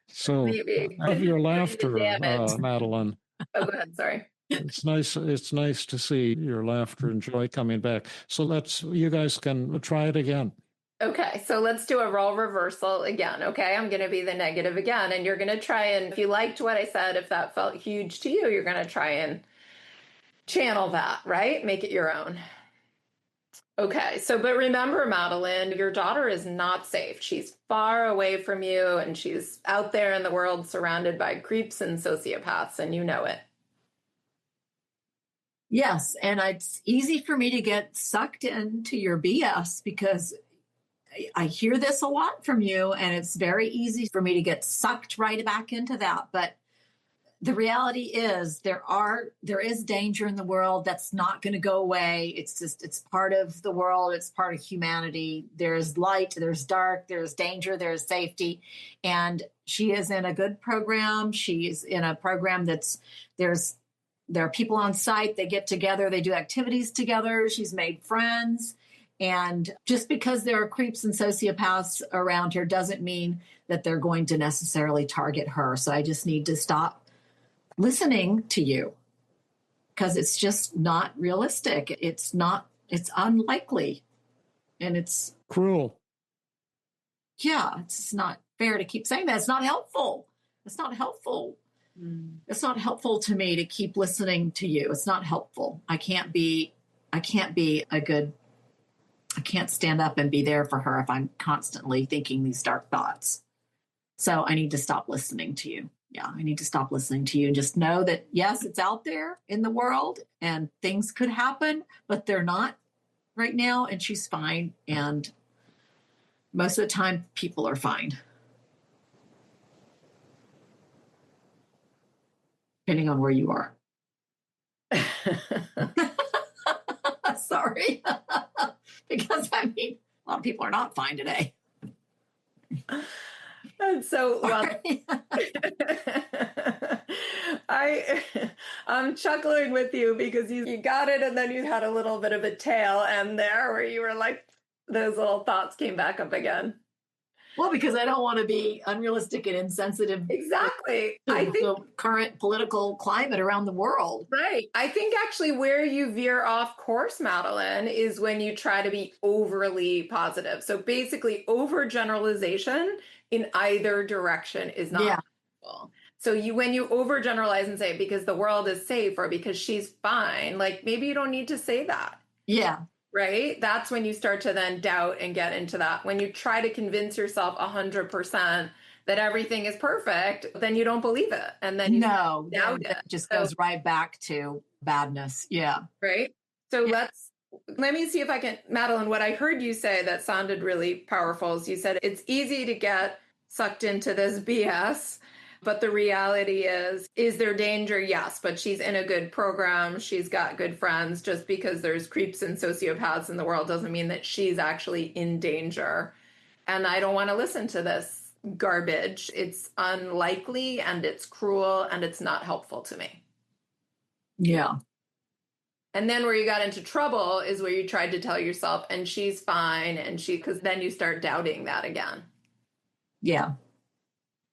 So, maybe. of your laughter, Damage. Madeleine. Oh, go ahead. Sorry. It's nice. It's nice to see your laughter and joy coming back. So you guys can try it again. Okay, so let's do a role reversal again. Okay, I'm going to be the negative again, and you're going to try and, if you liked what I said, if that felt huge to you, you're going to try and channel that, right? Make it your own. Okay, so but remember, Madeleine, your daughter is not safe. She's far away from you, and she's out there in the world surrounded by creeps and sociopaths, and you know it. Yes, and it's easy for me to get sucked into your BS because I hear this a lot from you, and it's very easy for me to get sucked right back into that. But the reality is there is danger in the world that's not going to go away. It's part of the world. It's part of humanity. There's light, there's dark, there's danger, there's safety. And she is in a good program. She's in a program there are people on site. They get together, they do activities together. She's made friends. And just because there are creeps and sociopaths around her doesn't mean that they're going to necessarily target her. So I just need to stop listening to you because it's just not realistic. It's unlikely. And it's cruel. Yeah, it's not fair to keep saying that. It's not helpful. It's not helpful. It's not helpful to me to keep listening to you. It's not helpful. I can't stand up and be there for her if I'm constantly thinking these dark thoughts. So I need to stop listening to you. Yeah, I need to stop listening to you and just know that, yes, it's out there in the world and things could happen, but they're not right now. And she's fine. And most of the time, people are fine. Depending on where you are. Sorry. Because, a lot of people are not fine today. And so, well, I'm chuckling with you because you got it, and then you had a little bit of a tail end there where you were like, those little thoughts came back up again. Well, because I don't want to be unrealistic and insensitive. Exactly. I think the current political climate around the world. Right. I think actually where you veer off course, Madeleine, is when you try to be overly positive. So basically overgeneralization in either direction is not helpful. So when you overgeneralize and say because the world is safe or because she's fine, like maybe you don't need to say that. Yeah. Right? That's when you start to then doubt and get into that. When you try to convince yourself 100% that everything is perfect, then you don't believe it. And then you doubt it. It just goes right back to badness. Yeah. Right? So let me see if I can, Madeleine, what I heard you say that sounded really powerful is you said it's easy to get sucked into this BS. But the reality is there danger? Yes, but she's in a good program. She's got good friends. Just because there's creeps and sociopaths in the world doesn't mean that she's actually in danger. And I don't want to listen to this garbage. It's unlikely and it's cruel and it's not helpful to me. Yeah. And then where you got into trouble is where you tried to tell yourself, and she's fine, because then you start doubting that again. Yeah.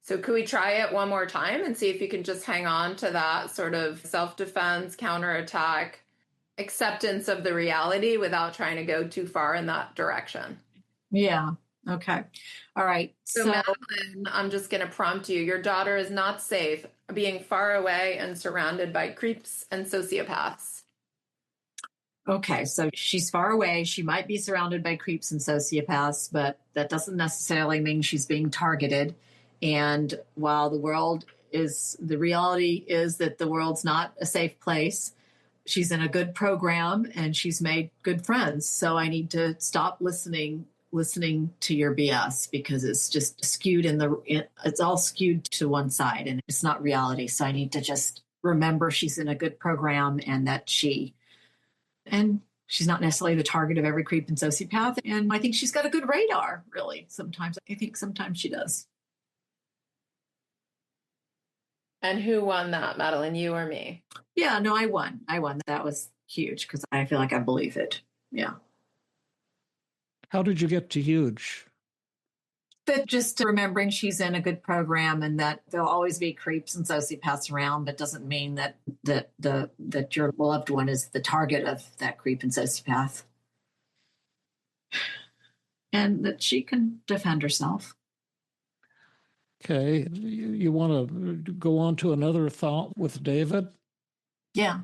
So could we try it one more time and see if you can just hang on to that sort of self-defense, counterattack, acceptance of the reality without trying to go too far in that direction? Yeah. Okay. All right. So Madeleine, I'm just going to prompt you. Your daughter is not safe being far away and surrounded by creeps and sociopaths. Okay. So she's far away. She might be surrounded by creeps and sociopaths, but that doesn't necessarily mean she's being targeted. And while the reality is that the world's not a safe place, she's in a good program and she's made good friends. So I need to stop listening to your BS, because it's just skewed it's all skewed to one side and it's not reality. So I need to just remember she's in a good program and that she's not necessarily the target of every creep and sociopath. And I think she's got a good radar, really. Sometimes she does. And who won that, Madeleine, you or me? Yeah, no, I won. That was huge because I feel like I believe it. Yeah. How did you get to huge? But just remembering she's in a good program and that there'll always be creeps and sociopaths around, but doesn't mean that your loved one is the target of that creep and sociopath. And that she can defend herself. Okay. You want to go on to another thought with David? Yeah.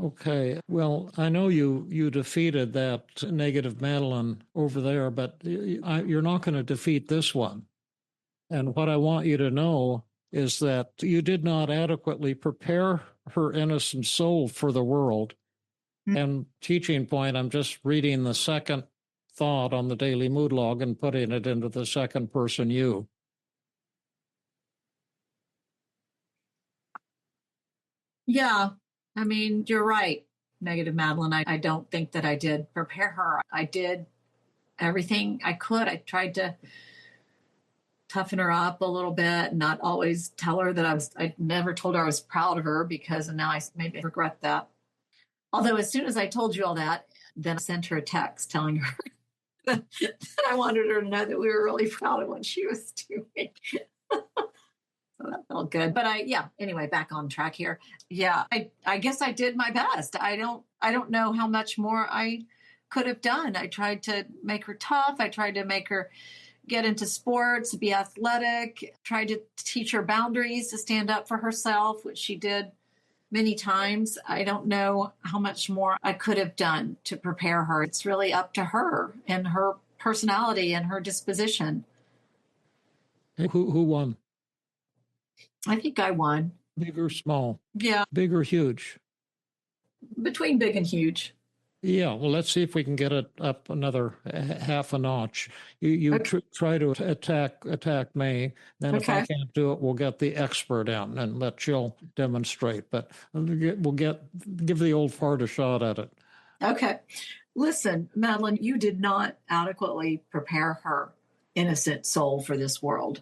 Okay. Well, I know you defeated that negative Madeleine over there, but you're not going to defeat this one. And what I want you to know is that you did not adequately prepare her innocent soul for the world. Mm-hmm. And teaching point, I'm just reading the second thought on the Daily Mood Log and putting it into the second person you. Yeah. I mean, you're right, negative Madeleine. I don't think that I did prepare her. I did everything I could. I tried to toughen her up a little bit, not always tell her that I never told her I was proud of her, because now I maybe regret that. Although as soon as I told you all that, then I sent her a text telling her that I wanted her to know that we were really proud of what she was doing. So that felt good. But anyway, back on track here. Yeah, I guess I did my best. I don't know how much more I could have done. I tried to make her tough. I tried to make her get into sports, be athletic, tried to teach her boundaries, to stand up for herself, which she did many times. I don't know how much more I could have done to prepare her. It's really up to her and her personality and her disposition. Who won? I think I won. Big or small? Yeah. Big or huge? Between big and huge. Yeah, well, let's see if we can get it up another half a notch. You okay. Try to attack me. Then if I can't do it, we'll get the expert out and let Jill demonstrate. But we'll give the old fart a shot at it. Okay. Listen, Madeleine, you did not adequately prepare her innocent soul for this world.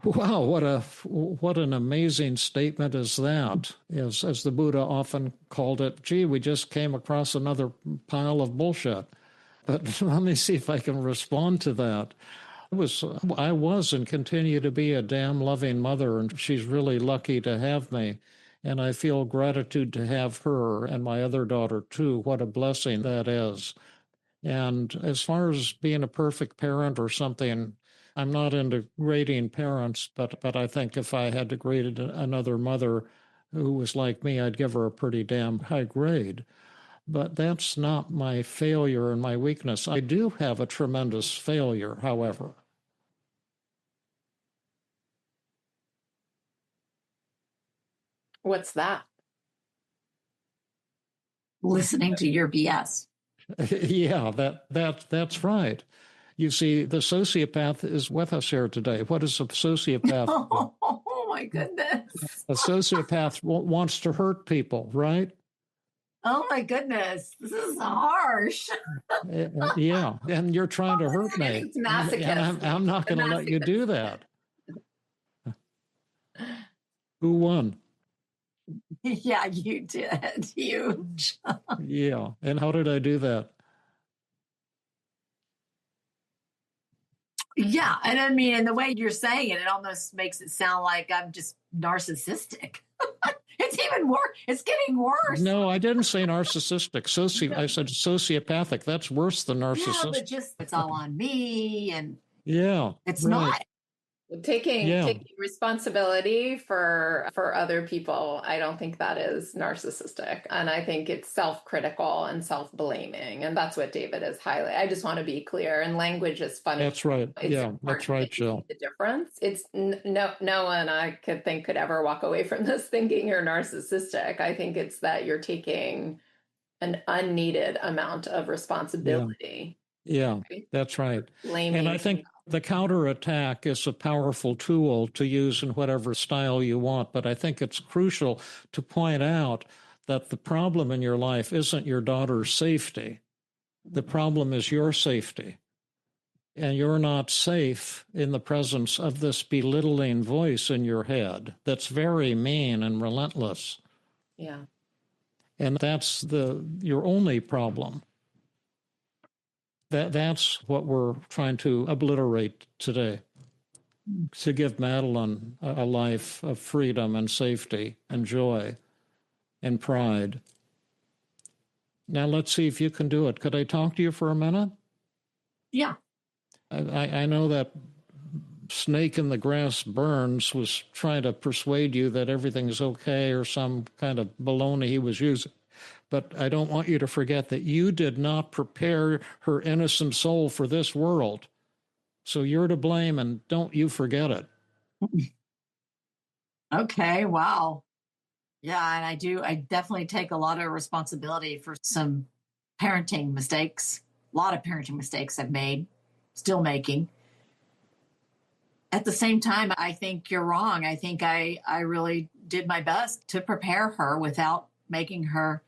Wow, what an amazing statement is that? As the Buddha often called it, gee, we just came across another pile of bullshit. But let me see if I can respond to that. I was and continue to be a damn loving mother, and she's really lucky to have me. And I feel gratitude to have her and my other daughter, too. What a blessing that is. And as far as being a perfect parent or something, I'm not into grading parents, but I think if I had to grade another mother who was like me, I'd give her a pretty damn high grade. But that's not my failure and my weakness. I do have a tremendous failure, however. What's that? Listening to your BS. Yeah, that's right. You see, the sociopath is with us here today. What is a sociopath? Oh my goodness. A sociopath wants to hurt people, right? Oh my goodness. This is harsh. Yeah, and you're trying to hurt me. It's masochist. I'm not going to let you do that. Who won? Yeah, you did. Huge. Yeah, and how did I do that? Yeah, and I mean, and the way you're saying it, it almost makes it sound like I'm just narcissistic. It's even worse. It's getting worse. No, I didn't say narcissistic. I said sociopathic. That's worse than narcissistic. Yeah, but just it's all on me, and yeah, it's right. not. Yeah, Taking responsibility for other people, I don't think that is narcissistic. And I think it's self-critical and self-blaming. And that's what David is highlighting. I just want to be clear. And language is funny. that's right. It's Yeah, that's important right, that you see Jill. the difference. It's no one I could ever walk away from this thinking you're narcissistic. I think it's that you're taking an unneeded amount of Yeah, responsibility. yeah, Right? that's right. And I Blaming. think the counterattack is a powerful tool to use in whatever style you want. But I think it's crucial to point out that the problem in your life isn't your daughter's safety. The problem is your safety. And you're not safe in the presence of this belittling voice in your head that's very mean and relentless. Yeah. And that's your only problem. That's what we're trying to obliterate today, to give Madeleine a life of freedom and safety and joy and pride. Now let's see if you can do it. Could I talk to you for a minute? Yeah. I know that snake in the grass Burns was trying to persuade you that everything's okay or some kind of baloney he was using. But I don't want you to forget that you did not prepare her innocent soul for this world. So you're to blame, and don't you forget it. Okay. Wow. Yeah. And I definitely take a lot of responsibility for some parenting mistakes, a lot of parenting mistakes I've made, still making. At the same time, I think you're wrong. I think I really did my best to prepare her without making her,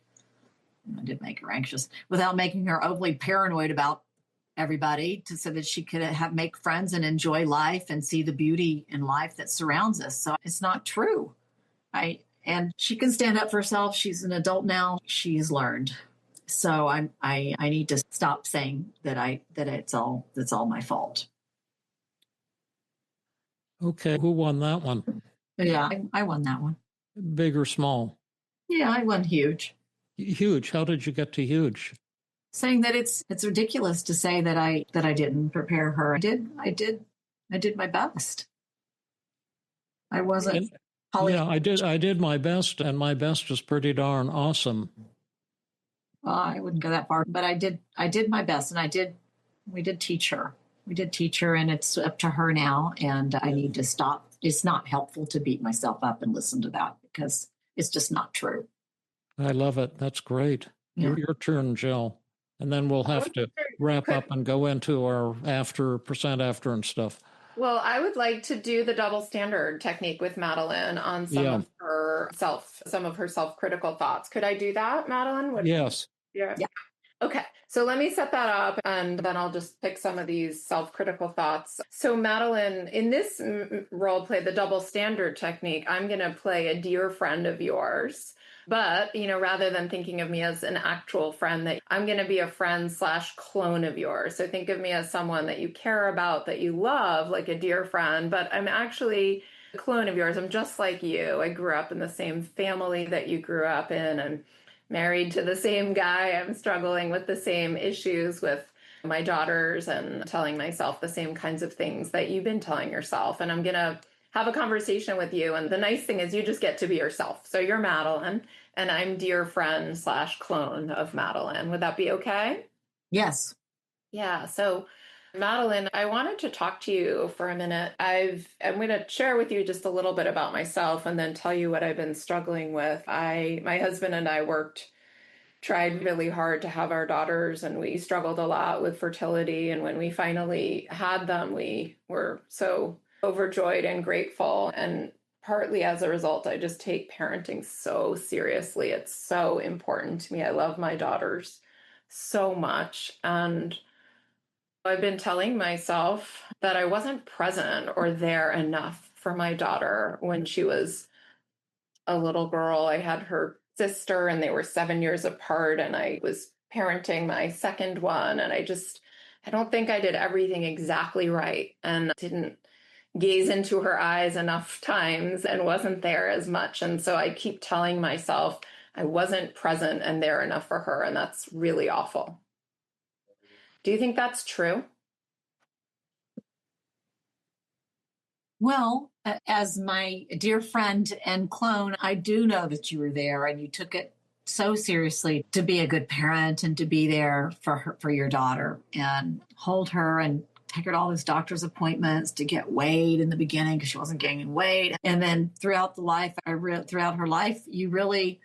I did make her anxious, without making her overly paranoid about everybody, so that she could make friends and enjoy life and see the beauty in life that surrounds us. So it's not true. And she can stand up for herself. She's an adult now. She's learned. So I need to stop saying that it's all my fault. Okay, who won that one? Yeah, I won that one. Big or small? Yeah, I won huge. Huge. How did you get to huge? Saying that it's ridiculous to say that I didn't prepare her. I did my best. I wasn't. Yeah, I did my best, and my best was pretty darn awesome. Well, I wouldn't go that far, but I did my best, and we did teach her. We did teach her, and it's up to her now, and I need to stop. It's not helpful to beat myself up and listen to that, because it's just not true. I love it. That's great. Yeah. Your turn, Jill. And then we'll have to wrap up and go into our after and stuff. Well, I would like to do the double standard technique with Madeleine on some of her self-critical thoughts. Could I do that, Madeleine? Yes. Yeah. Okay. So let me set that up, and then I'll just pick some of these self-critical thoughts. So Madeleine, in this role play, the double standard technique, I'm going to play a dear friend of yours. But, rather than thinking of me as an actual friend, that I'm going to be a friend / clone of yours. So think of me as someone that you care about, that you love, like a dear friend, but I'm actually a clone of yours. I'm just like you. I grew up in the same family that you grew up in, and married to the same guy. I'm struggling with the same issues with my daughters and telling myself the same kinds of things that you've been telling yourself. And I'm going to have a conversation with you. And the nice thing is you just get to be yourself. So you're Madeleine, and I'm dear friend / clone of Madeleine. Would that be okay? Yes. Yeah. So Madeleine, I wanted to talk to you for a minute. I'm going to share with you just a little bit about myself and then tell you what I've been struggling with. My husband and I tried really hard to have our daughters, and we struggled a lot with fertility. And when we finally had them, we were so overjoyed and grateful. And partly as a result, I just take parenting so seriously. It's so important to me. I love my daughters so much. And I've been telling myself that I wasn't present or there enough for my daughter when she was a little girl. I had her sister, and they were 7 years apart, and I was parenting my second one. And I don't think I did everything exactly right, and didn't gaze into her eyes enough times and wasn't there as much. And so I keep telling myself I wasn't present and there enough for her. And that's really awful. Do you think that's true? Well, as my dear friend and clone, I do know that you were there and you took it so seriously to be a good parent and to be there for her, for your daughter, and hold her and take her to all those doctor's appointments to get weighed in the beginning because she wasn't gaining weight. And then throughout throughout her life, you really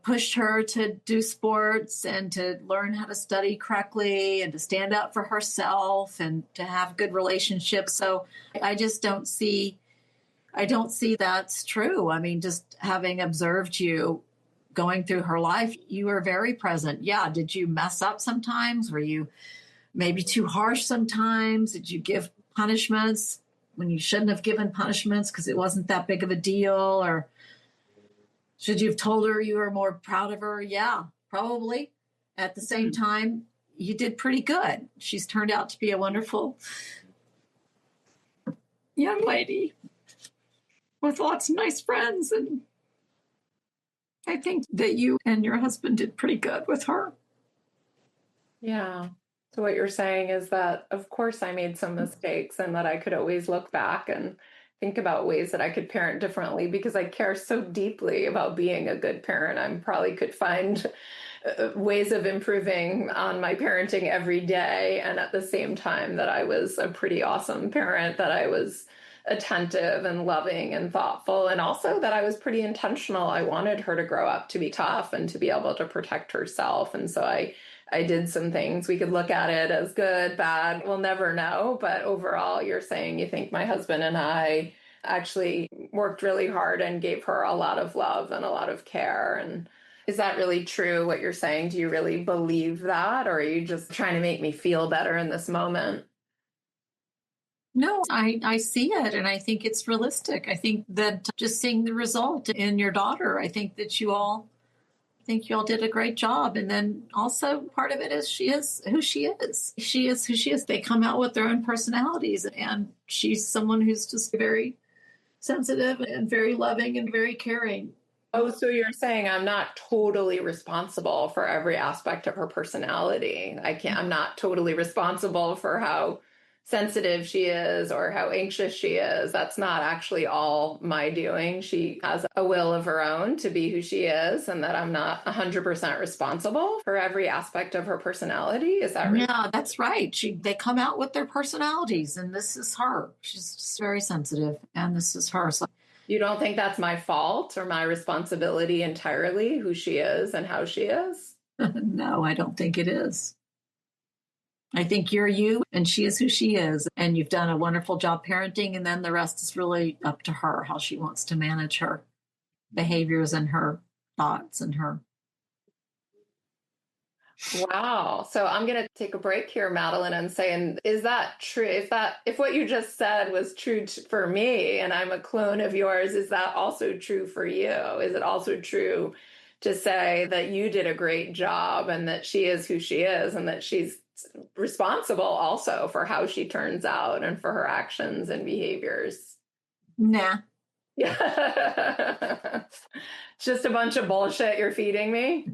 pushed her to do sports and to learn how to study correctly and to stand up for herself and to have good relationships. So I just I don't see that's true. I mean, just having observed you going through her life, you were very present. Yeah. Did you mess up sometimes? Were you maybe too harsh sometimes? Did you give punishments when you shouldn't have given punishments because it wasn't that big of a deal? Or should you have told her you were more proud of her? Yeah, probably. At the same time, you did pretty good. She's turned out to be a wonderful young lady with lots of nice friends. And I think that you and your husband did pretty good with her. Yeah. So what you're saying is that, of course, I made some mistakes and that I could always look back and think about ways that I could parent differently because I care so deeply about being a good parent. I probably could find ways of improving on my parenting every day. And at the same time that I was a pretty awesome parent, that I was attentive and loving and thoughtful, and also that I was pretty intentional. I wanted her to grow up to be tough and to be able to protect herself. And so I did some things. We could look at it as good, bad. We'll never know. But overall, you're saying you think my husband and I actually worked really hard and gave her a lot of love and a lot of care. And is that really true, what you're saying? Do you really believe that? Or are you just trying to make me feel better in this moment? No, I see it and I think it's realistic. I think that just seeing the result in your daughter, I think that you all did a great job. And then also part of it is she is who she is. She is who she is. They come out with their own personalities. And she's someone who's just very sensitive and very loving and very caring. Oh, so you're saying I'm not totally responsible for every aspect of her personality. I'm not totally responsible for how sensitive she is or how anxious she is. That's not actually all my doing. She has a will of her own to be who she is, and that I'm not 100% responsible for every aspect of her personality. Is that right? Yeah, that's right. They come out with their personalities, and this is her. She's just very sensitive, and this is her. So you don't think that's my fault or my responsibility entirely, who she is and how she is? no, I don't think it is. I think you're you and she is who she is. And you've done a wonderful job parenting. And then the rest is really up to her, how she wants to manage her behaviors and her thoughts and her. Wow. So I'm going to take a break here, Madeleine, and say, and is that true? If what you just said was true for me and I'm a clone of yours, is that also true for you? Is it also true to say that you did a great job and that she is who she is and that she's responsible also for how she turns out and for her actions and behaviors? Nah. Yeah. It's just a bunch of bullshit you're feeding me.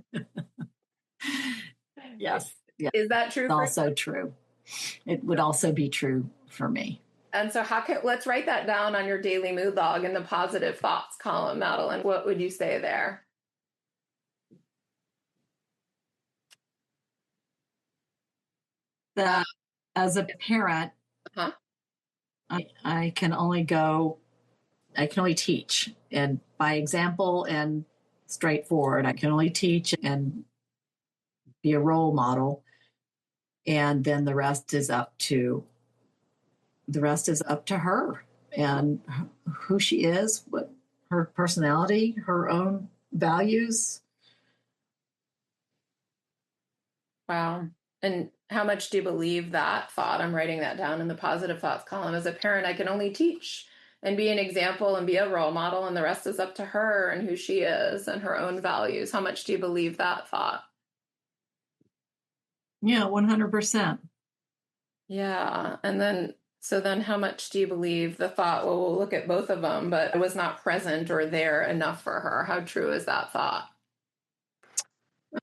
Yes. Yeah. Is that true? It's also true. It would also be true for me. And so let's write that down on your daily mood log in the positive thoughts column, Madeleine. What would you say there? That as a parent, I can only teach, and by example and straightforward. I can only teach and be a role model. And then the rest is up to her and who she is, what her personality, her own values. Wow. And how much do you believe that thought? I'm writing that down in the positive thoughts column. As a parent, I can only teach and be an example and be a role model, and the rest is up to her and who she is and her own values. How much do you believe that thought? Yeah, 100%. Yeah. And then how much do you believe the thought, well, we'll look at both of them, but it was not present or there enough for her? How true is that thought?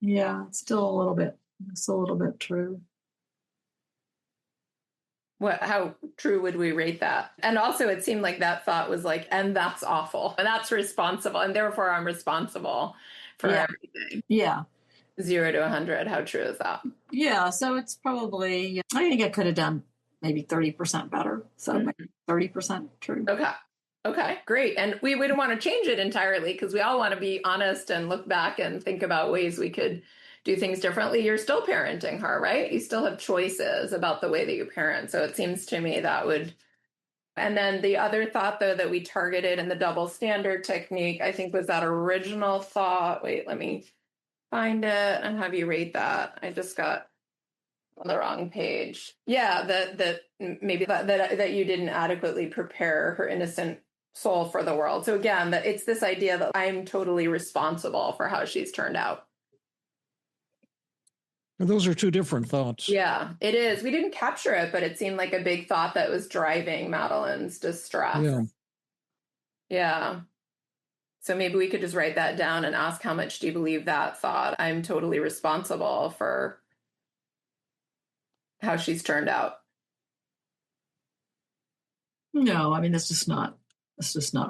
Yeah, it's still a little bit true. How true would we rate that? And also it seemed like that thought was like, and that's awful, and that's responsible, and therefore I'm responsible for everything. Yeah. 0 to 100. How true is that? Yeah. So it's probably, I think I could have done maybe 30% better. So 30% true. Okay, great. And we don't want to change it entirely because we all want to be honest and look back and think about ways we could do things differently. You're still parenting her, right? You still have choices about the way that you parent. So it seems to me that would. And then the other thought, though, that we targeted in the double standard technique, I think was that original thought. Wait, let me find it and have you rate that. I just got on the wrong page. Yeah, that maybe that you didn't adequately prepare her innocent soul for the world. So again, that it's this idea that I'm totally responsible for how she's turned out. Those are two different thoughts. Yeah, it is. We didn't capture it, but it seemed like a big thought that was driving Madeleine's distress. Yeah. So maybe we could just write that down and ask, how much do you believe that thought? I'm totally responsible for how she's turned out. No, I mean, that's just not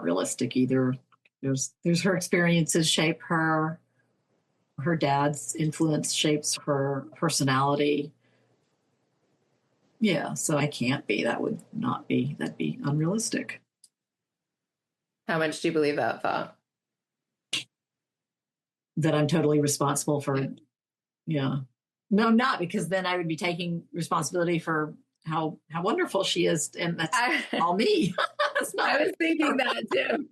realistic either. There's her experiences shape her. Her dad's influence shapes her personality. Yeah, so I can't be. That'd be unrealistic. How much do you believe that thought? That I'm totally responsible for, yeah. No, not, because then I would be taking responsibility for how wonderful she is, and that's all me. I was thinking that too.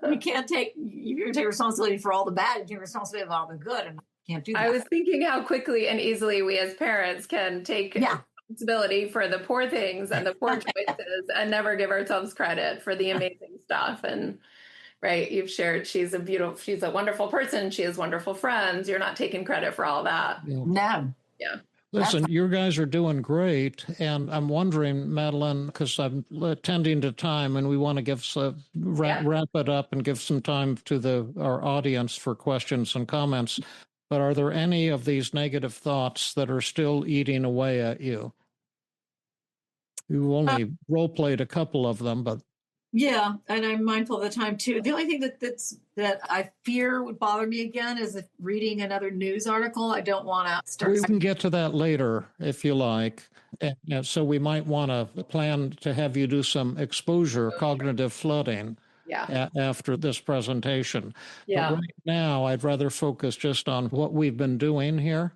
You can't take responsibility for all the bad, you take responsibility for all the good, and you can't do that. I was thinking how quickly and easily we as parents can take responsibility for the poor things and the poor choices and never give ourselves credit for the amazing stuff. And right, you've shared she's a wonderful person, she has wonderful friends. You're not taking credit for all that. No. Yeah. Listen, you guys are doing great, and I'm wondering, Madeleine, because I'm attending to time, and we want to wrap it up and give some time to our audience for questions and comments. But are there any of these negative thoughts that are still eating away at you? You only role-played a couple of them, but... Yeah, and I'm mindful of the time too. The only thing that I fear would bother me again is if reading another news article. I don't want to start. We can get to that later if you like. And so we might want to plan to have you do some exposure, cognitive flooding after this presentation. Yeah. But right now, I'd rather focus just on what we've been doing here.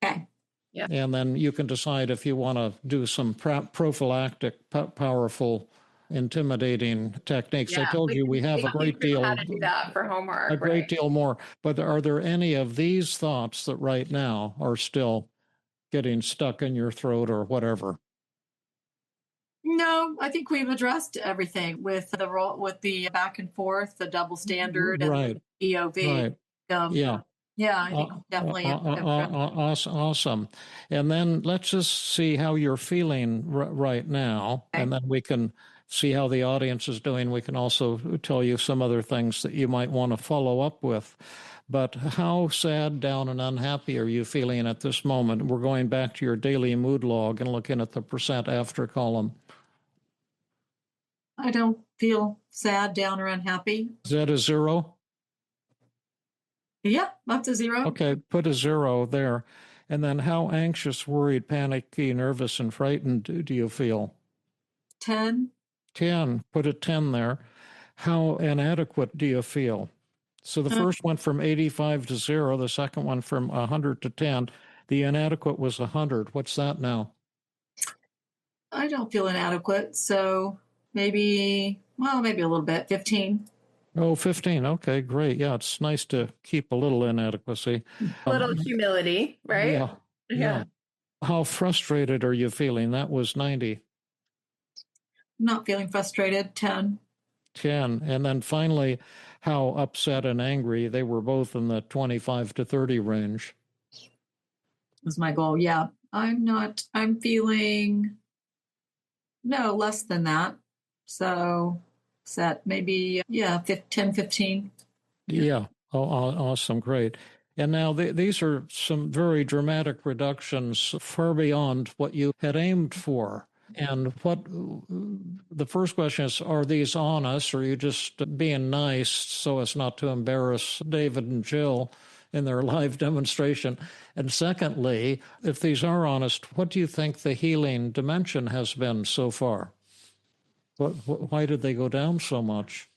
Okay. Yeah. And then you can decide if you want to do some prophylactic, powerful, intimidating techniques. Yeah, I told you we have a great deal. How to do that for homework. A great deal more. But are there any of these thoughts that right now are still getting stuck in your throat or whatever? No, I think we've addressed everything with the back and forth, the double standard, and the EOV. Right. Yeah, I think definitely. Awesome. And then let's just see how you're feeling right now, and then we can see how the audience is doing. We can also tell you some other things that you might want to follow up with. But how sad, down, and unhappy are you feeling at this moment? We're going back to your daily mood log and looking at the percent after column. I don't feel sad, down, or unhappy. Is that a 0? Yep, up to 0. Okay, put a 0 there. And then how anxious, worried, panicky, nervous, and frightened do you feel? 10. 10, put a 10 there. How inadequate do you feel? So the first one from 85 to 0, the second one from 100 to 10. The inadequate was 100. What's that now? I don't feel inadequate, so maybe a little bit, 15. Oh, 15. Okay, great. Yeah, it's nice to keep a little inadequacy. A little humility, right? Yeah. How frustrated are you feeling? That was 90. Not feeling frustrated, 10. 10. And then finally, how upset and angry. They were both in the 25 to 30 range. Was my goal. Yeah. I'm feeling, less than that. So set maybe, 10, 15. Yeah. Oh, awesome. Great. And now these are some very dramatic reductions far beyond what you had aimed for. And what the first question is, are these honest, or are you just being nice so as not to embarrass David and Jill in their live demonstration? And secondly, if these are honest, what do you think the healing dimension has been so far? Why did they go down so much?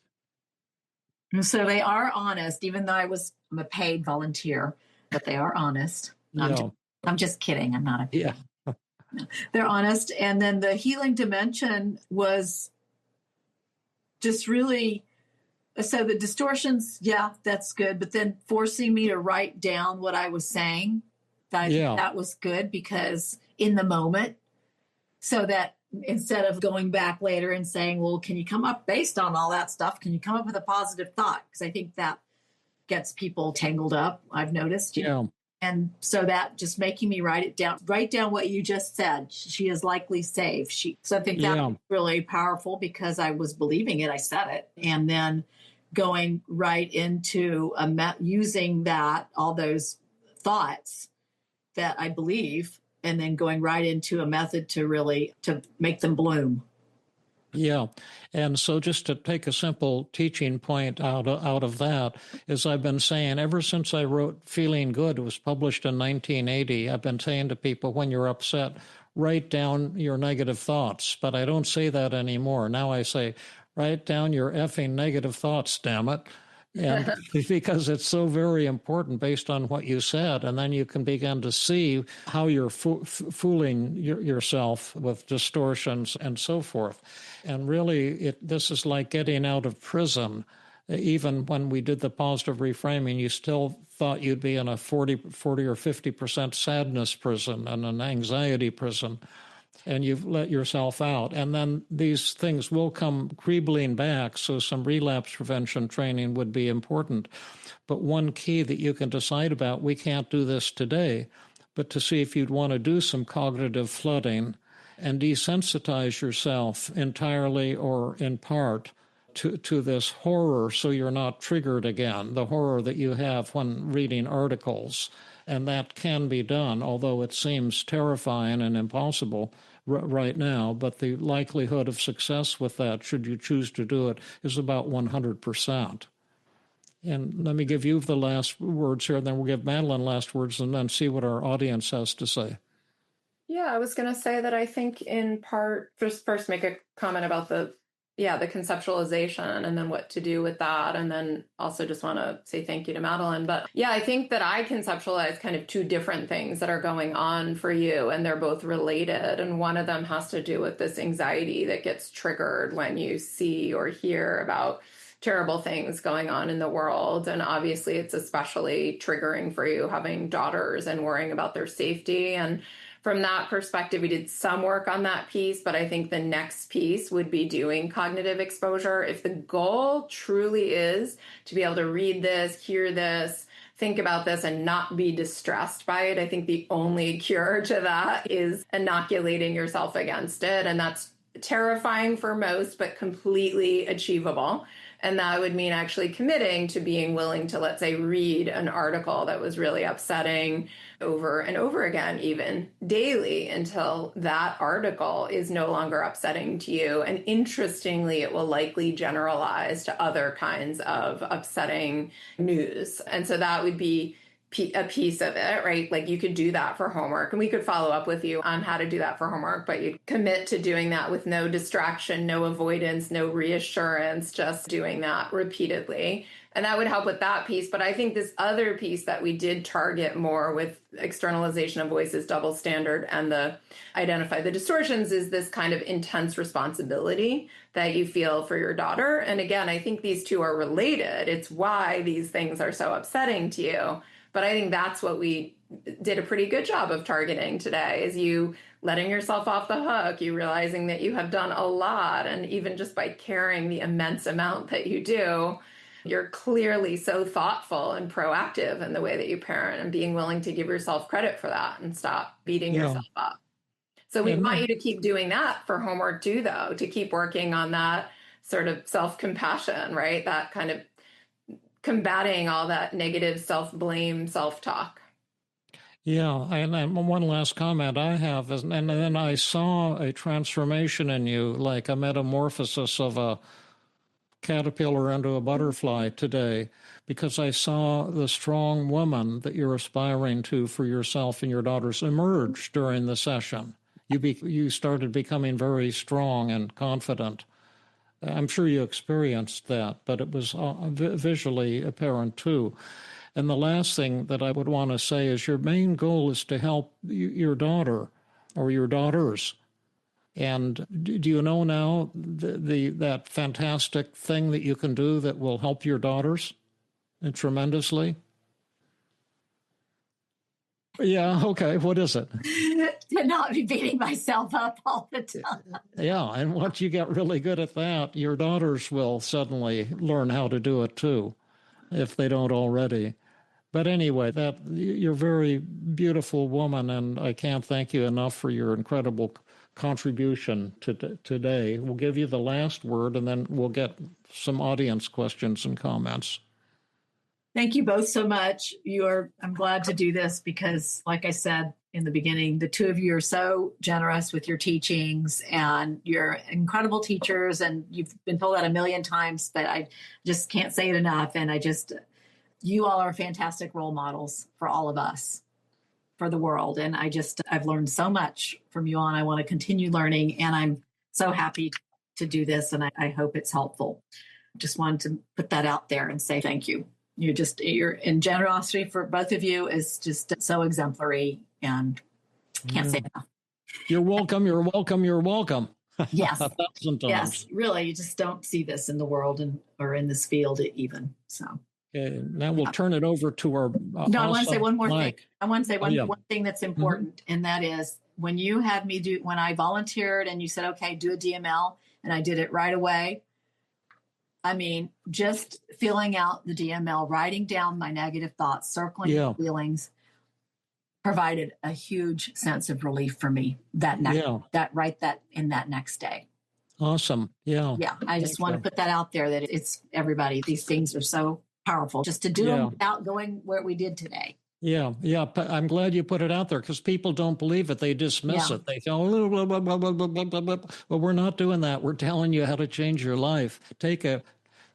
So they are honest, even though I'm a paid volunteer, but they are honest. Yeah. I'm just kidding. I'm not a Yeah. They're honest. And then the healing dimension was just really, so the distortions, yeah, that's good. But then forcing me to write down what I was saying, that was good, because in the moment, so that instead of going back later and saying, well, can you come up based on all that stuff? Can you come up with a positive thought? Because I think that gets people tangled up, I've noticed. Yeah. And so that just making me write down what you just said. She is likely safe. So I think that's really powerful, because I was believing it. I said it. And then going right into using all those thoughts that I believe, and then going right into a method to make them bloom. Yeah. And so just to take a simple teaching point out of that, as I've been saying, ever since I wrote Feeling Good, it was published in 1980, I've been saying to people, when you're upset, write down your negative thoughts. But I don't say that anymore. Now I say, write down your effing negative thoughts, damn it. And because it's so very important based on what you said, and then you can begin to see how you're fooling yourself with distortions and so forth. And really, this is like getting out of prison. Even when we did the positive reframing, you still thought you'd be in a 40 or 50% sadness prison and an anxiety prison, and you've let yourself out. And then these things will come creeping back, so some relapse prevention training would be important. But one key that you can decide about, we can't do this today, but to see if you'd want to do some cognitive flooding and desensitize yourself entirely or in part to this horror, so you're not triggered again, the horror that you have when reading articles. And that can be done, although it seems terrifying and impossible right now, but the likelihood of success with that, should you choose to do it, is about 100%. And let me give you the last words here, and then we'll give Madeleine last words, and then see what our audience has to say. Yeah, I was going to say that I think in part, just first make a comment about the conceptualization and then what to do with that. And then also just want to say thank you to Madeleine. But yeah, I think that I conceptualize kind of two different things that are going on for you, and they're both related. And one of them has to do with this anxiety that gets triggered when you see or hear about terrible things going on in the world. And obviously it's especially triggering for you having daughters and worrying about their safety. And from that perspective, we did some work on that piece, but I think the next piece would be doing cognitive exposure. If the goal truly is to be able to read this, hear this, think about this, and not be distressed by it, I think the only cure to that is inoculating yourself against it. And that's terrifying for most, but completely achievable. And that would mean actually committing to being willing to, let's say, read an article that was really upsetting over and over again, even daily, until that article is no longer upsetting to you. And interestingly, it will likely generalize to other kinds of upsetting news. And so that would be a piece of it, right? Like you could do that for homework, and we could follow up with you on how to do that for homework, but you commit to doing that with no distraction, no avoidance, no reassurance, just doing that repeatedly. And that would help with that piece. But I think this other piece that we did target more with externalization of voices, double standard, and the identify the distortions is this kind of intense responsibility that you feel for your daughter. And again, I think these two are related. It's why these things are so upsetting to you. But I think that's what we did a pretty good job of targeting today, is you letting yourself off the hook, you realizing that you have done a lot. And even just by caring the immense amount that you do, you're clearly so thoughtful and proactive in the way that you parent, and being willing to give yourself credit for that and stop beating yourself up. So we want you to keep doing that for homework too, though, to keep working on that sort of self-compassion, right? That kind of combating all that negative self-blame, self-talk. Yeah, and one last comment I have is, and then I saw a transformation in you, like a metamorphosis of a caterpillar into a butterfly today, because I saw the strong woman that you're aspiring to for yourself and your daughters emerge during the session. You started becoming very strong and confident. I'm sure you experienced that, but it was visually apparent too. And the last thing that I would want to say is your main goal is to help your daughter or your daughters. And do you know now that fantastic thing that you can do that will help your daughters tremendously? Yeah, okay. What is it? To not be beating myself up all the time. Yeah, and once you get really good at that, your daughters will suddenly learn how to do it too, if they don't already. But anyway, that you're a very beautiful woman, and I can't thank you enough for your incredible contribution to today. We'll give you the last word, and then we'll get some audience questions and comments. Thank you both so much. I'm glad to do this because, like I said in the beginning, the two of you are so generous with your teachings, and you're incredible teachers, and you've been told that a million times, but I just can't say it enough. And you all are fantastic role models for all of us, for the world. And I've learned so much from you all, and I want to continue learning. And I'm so happy to do this, and I hope it's helpful. Just wanted to put that out there and say thank you. Your generosity for both of you is just so exemplary, and can't say enough. You're welcome. You're welcome. You're welcome. Yes. 1,000 times. Yes. Really, you just don't see this in the world or in this field even. So. Okay, now we'll turn it over to our. No, I want to say one more thing. I want to say one thing that's important, and that is when you had me when I volunteered and you said, okay, do a DML, and I did it right away. I mean, just filling out the DML, writing down my negative thoughts, circling the feelings, provided a huge sense of relief for me that in that next day. Awesome. Yeah. Yeah. I just want to put that out there that it's everybody. These things are so powerful just to do them without going where we did today. Yeah. I'm glad you put it out there because people don't believe it. They dismiss it. They go, blah, blah, blah, blah, blah, blah, blah, blah. Well, we're not doing that. We're telling you how to change your life. Take a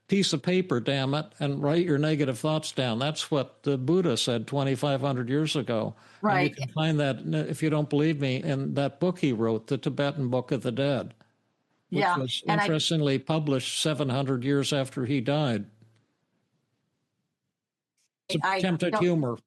piece of paper, damn it, and write your negative thoughts down. That's what the Buddha said 2,500 years ago. Right. And you can find that, if you don't believe me, in that book he wrote, The Tibetan Book of the Dead, which was interestingly published 700 years after he died. It's attempt at humor.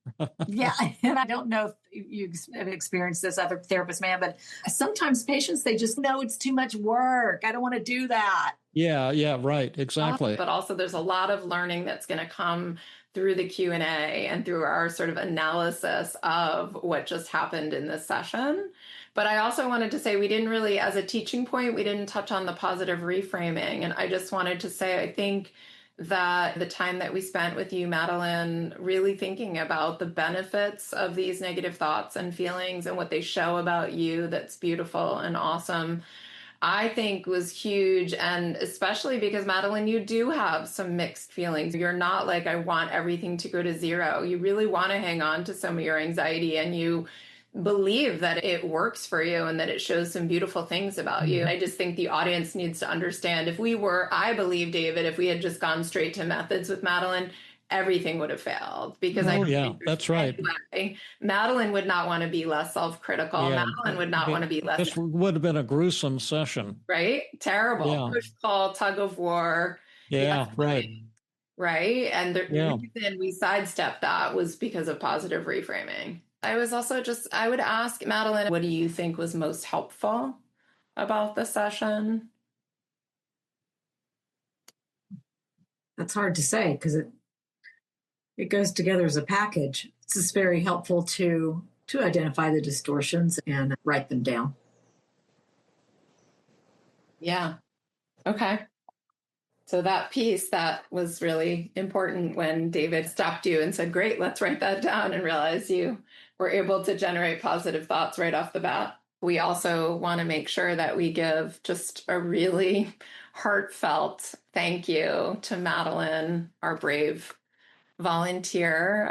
Yeah, and I don't know if you have experienced this, other therapists may have, but sometimes patients, they just know it's too much work. I don't want to do that. Yeah, right, exactly. But also there's a lot of learning that's going to come through the Q&A and through our sort of analysis of what just happened in this session. But I also wanted to say we didn't really, as a teaching point, we didn't touch on the positive reframing. And I just wanted to say, I think that the time that we spent with you, Madeleine, really thinking about the benefits of these negative thoughts and feelings and what they show about you that's beautiful and awesome, I think was huge. And especially because, Madeleine, you do have some mixed feelings. You're not like, I want everything to go to zero. You really want to hang on to some of your anxiety, and you believe that it works for you and that it shows some beautiful things about you. I just think the audience needs to understand, I believe, David, if we had just gone straight to methods with Madeleine, everything would have failed, because that's right. Madeleine would not want to be less self-critical. Yeah. Madeleine would not want to be less. This would have been a gruesome session. Right? Terrible. Yeah. Push pull, tug of war. Yeah, right. Right. And the reason we sidestepped that was because of positive reframing. I would ask Madeleine, what do you think was most helpful about the session? That's hard to say because it goes together as a package. It's just very helpful to identify the distortions and write them down. Yeah. Okay. So that piece, that was really important when David stopped you and said, great, let's write that down, and realize you were able to generate positive thoughts right off the bat. We also want to make sure that we give just a really heartfelt thank you to Madeleine, our brave volunteer.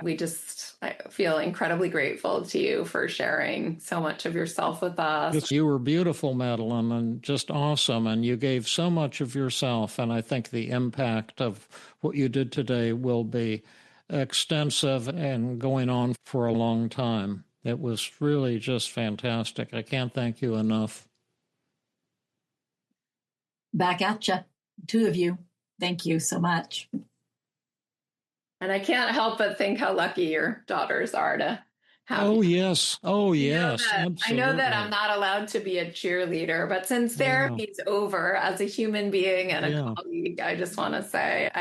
I feel incredibly grateful to you for sharing so much of yourself with us. You were beautiful, Madeleine, and just awesome. And you gave so much of yourself. And I think the impact of what you did today will be extensive and going on for a long time. It was really just fantastic. I can't thank you enough. Back at you, two of you. Thank you so much. And I can't help but think how lucky your daughters are to have you. Yes. Oh, yes. I know that I'm not allowed to be a cheerleader, but since therapy's over, as a human being and a colleague, I just want to say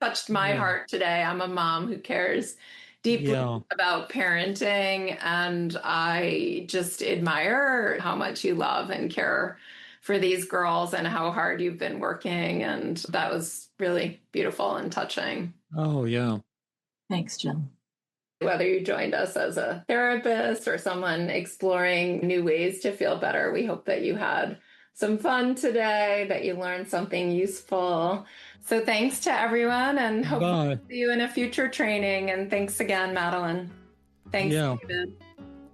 touched my heart today. I'm a mom who cares deeply about parenting, and I just admire how much you love and care for these girls and how hard you've been working. And that was really beautiful and touching. Oh, yeah. Thanks, Jill. Whether you joined us as a therapist or someone exploring new ways to feel better, we hope that you had some fun today, that you learned something useful. So thanks to everyone, and hopefully see you in a future training. And thanks again, Madeleine. Thanks, David.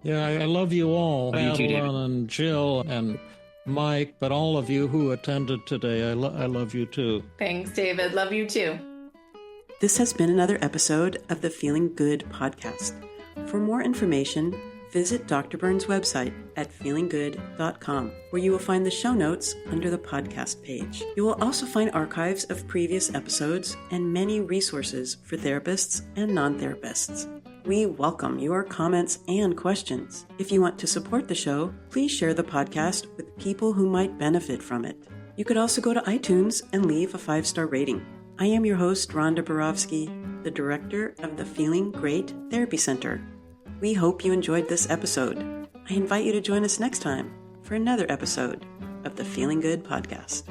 Yeah, I love you all, Madeleine and Jill and Mike, but all of you who attended today. I love you too. Thanks, David. Love you too. This has been another episode of the Feeling Good podcast. For more information, visit Dr. Burns' website at feelinggood.com, where you will find the show notes under the podcast page. You will also find archives of previous episodes and many resources for therapists and non-therapists. We welcome your comments and questions. If you want to support the show, please share the podcast with people who might benefit from it. You could also go to iTunes and leave a 5-star rating. I am your host, Rhonda Borowski, the director of the Feeling Great Therapy Center. We hope you enjoyed this episode. I invite you to join us next time for another episode of the Feeling Good podcast.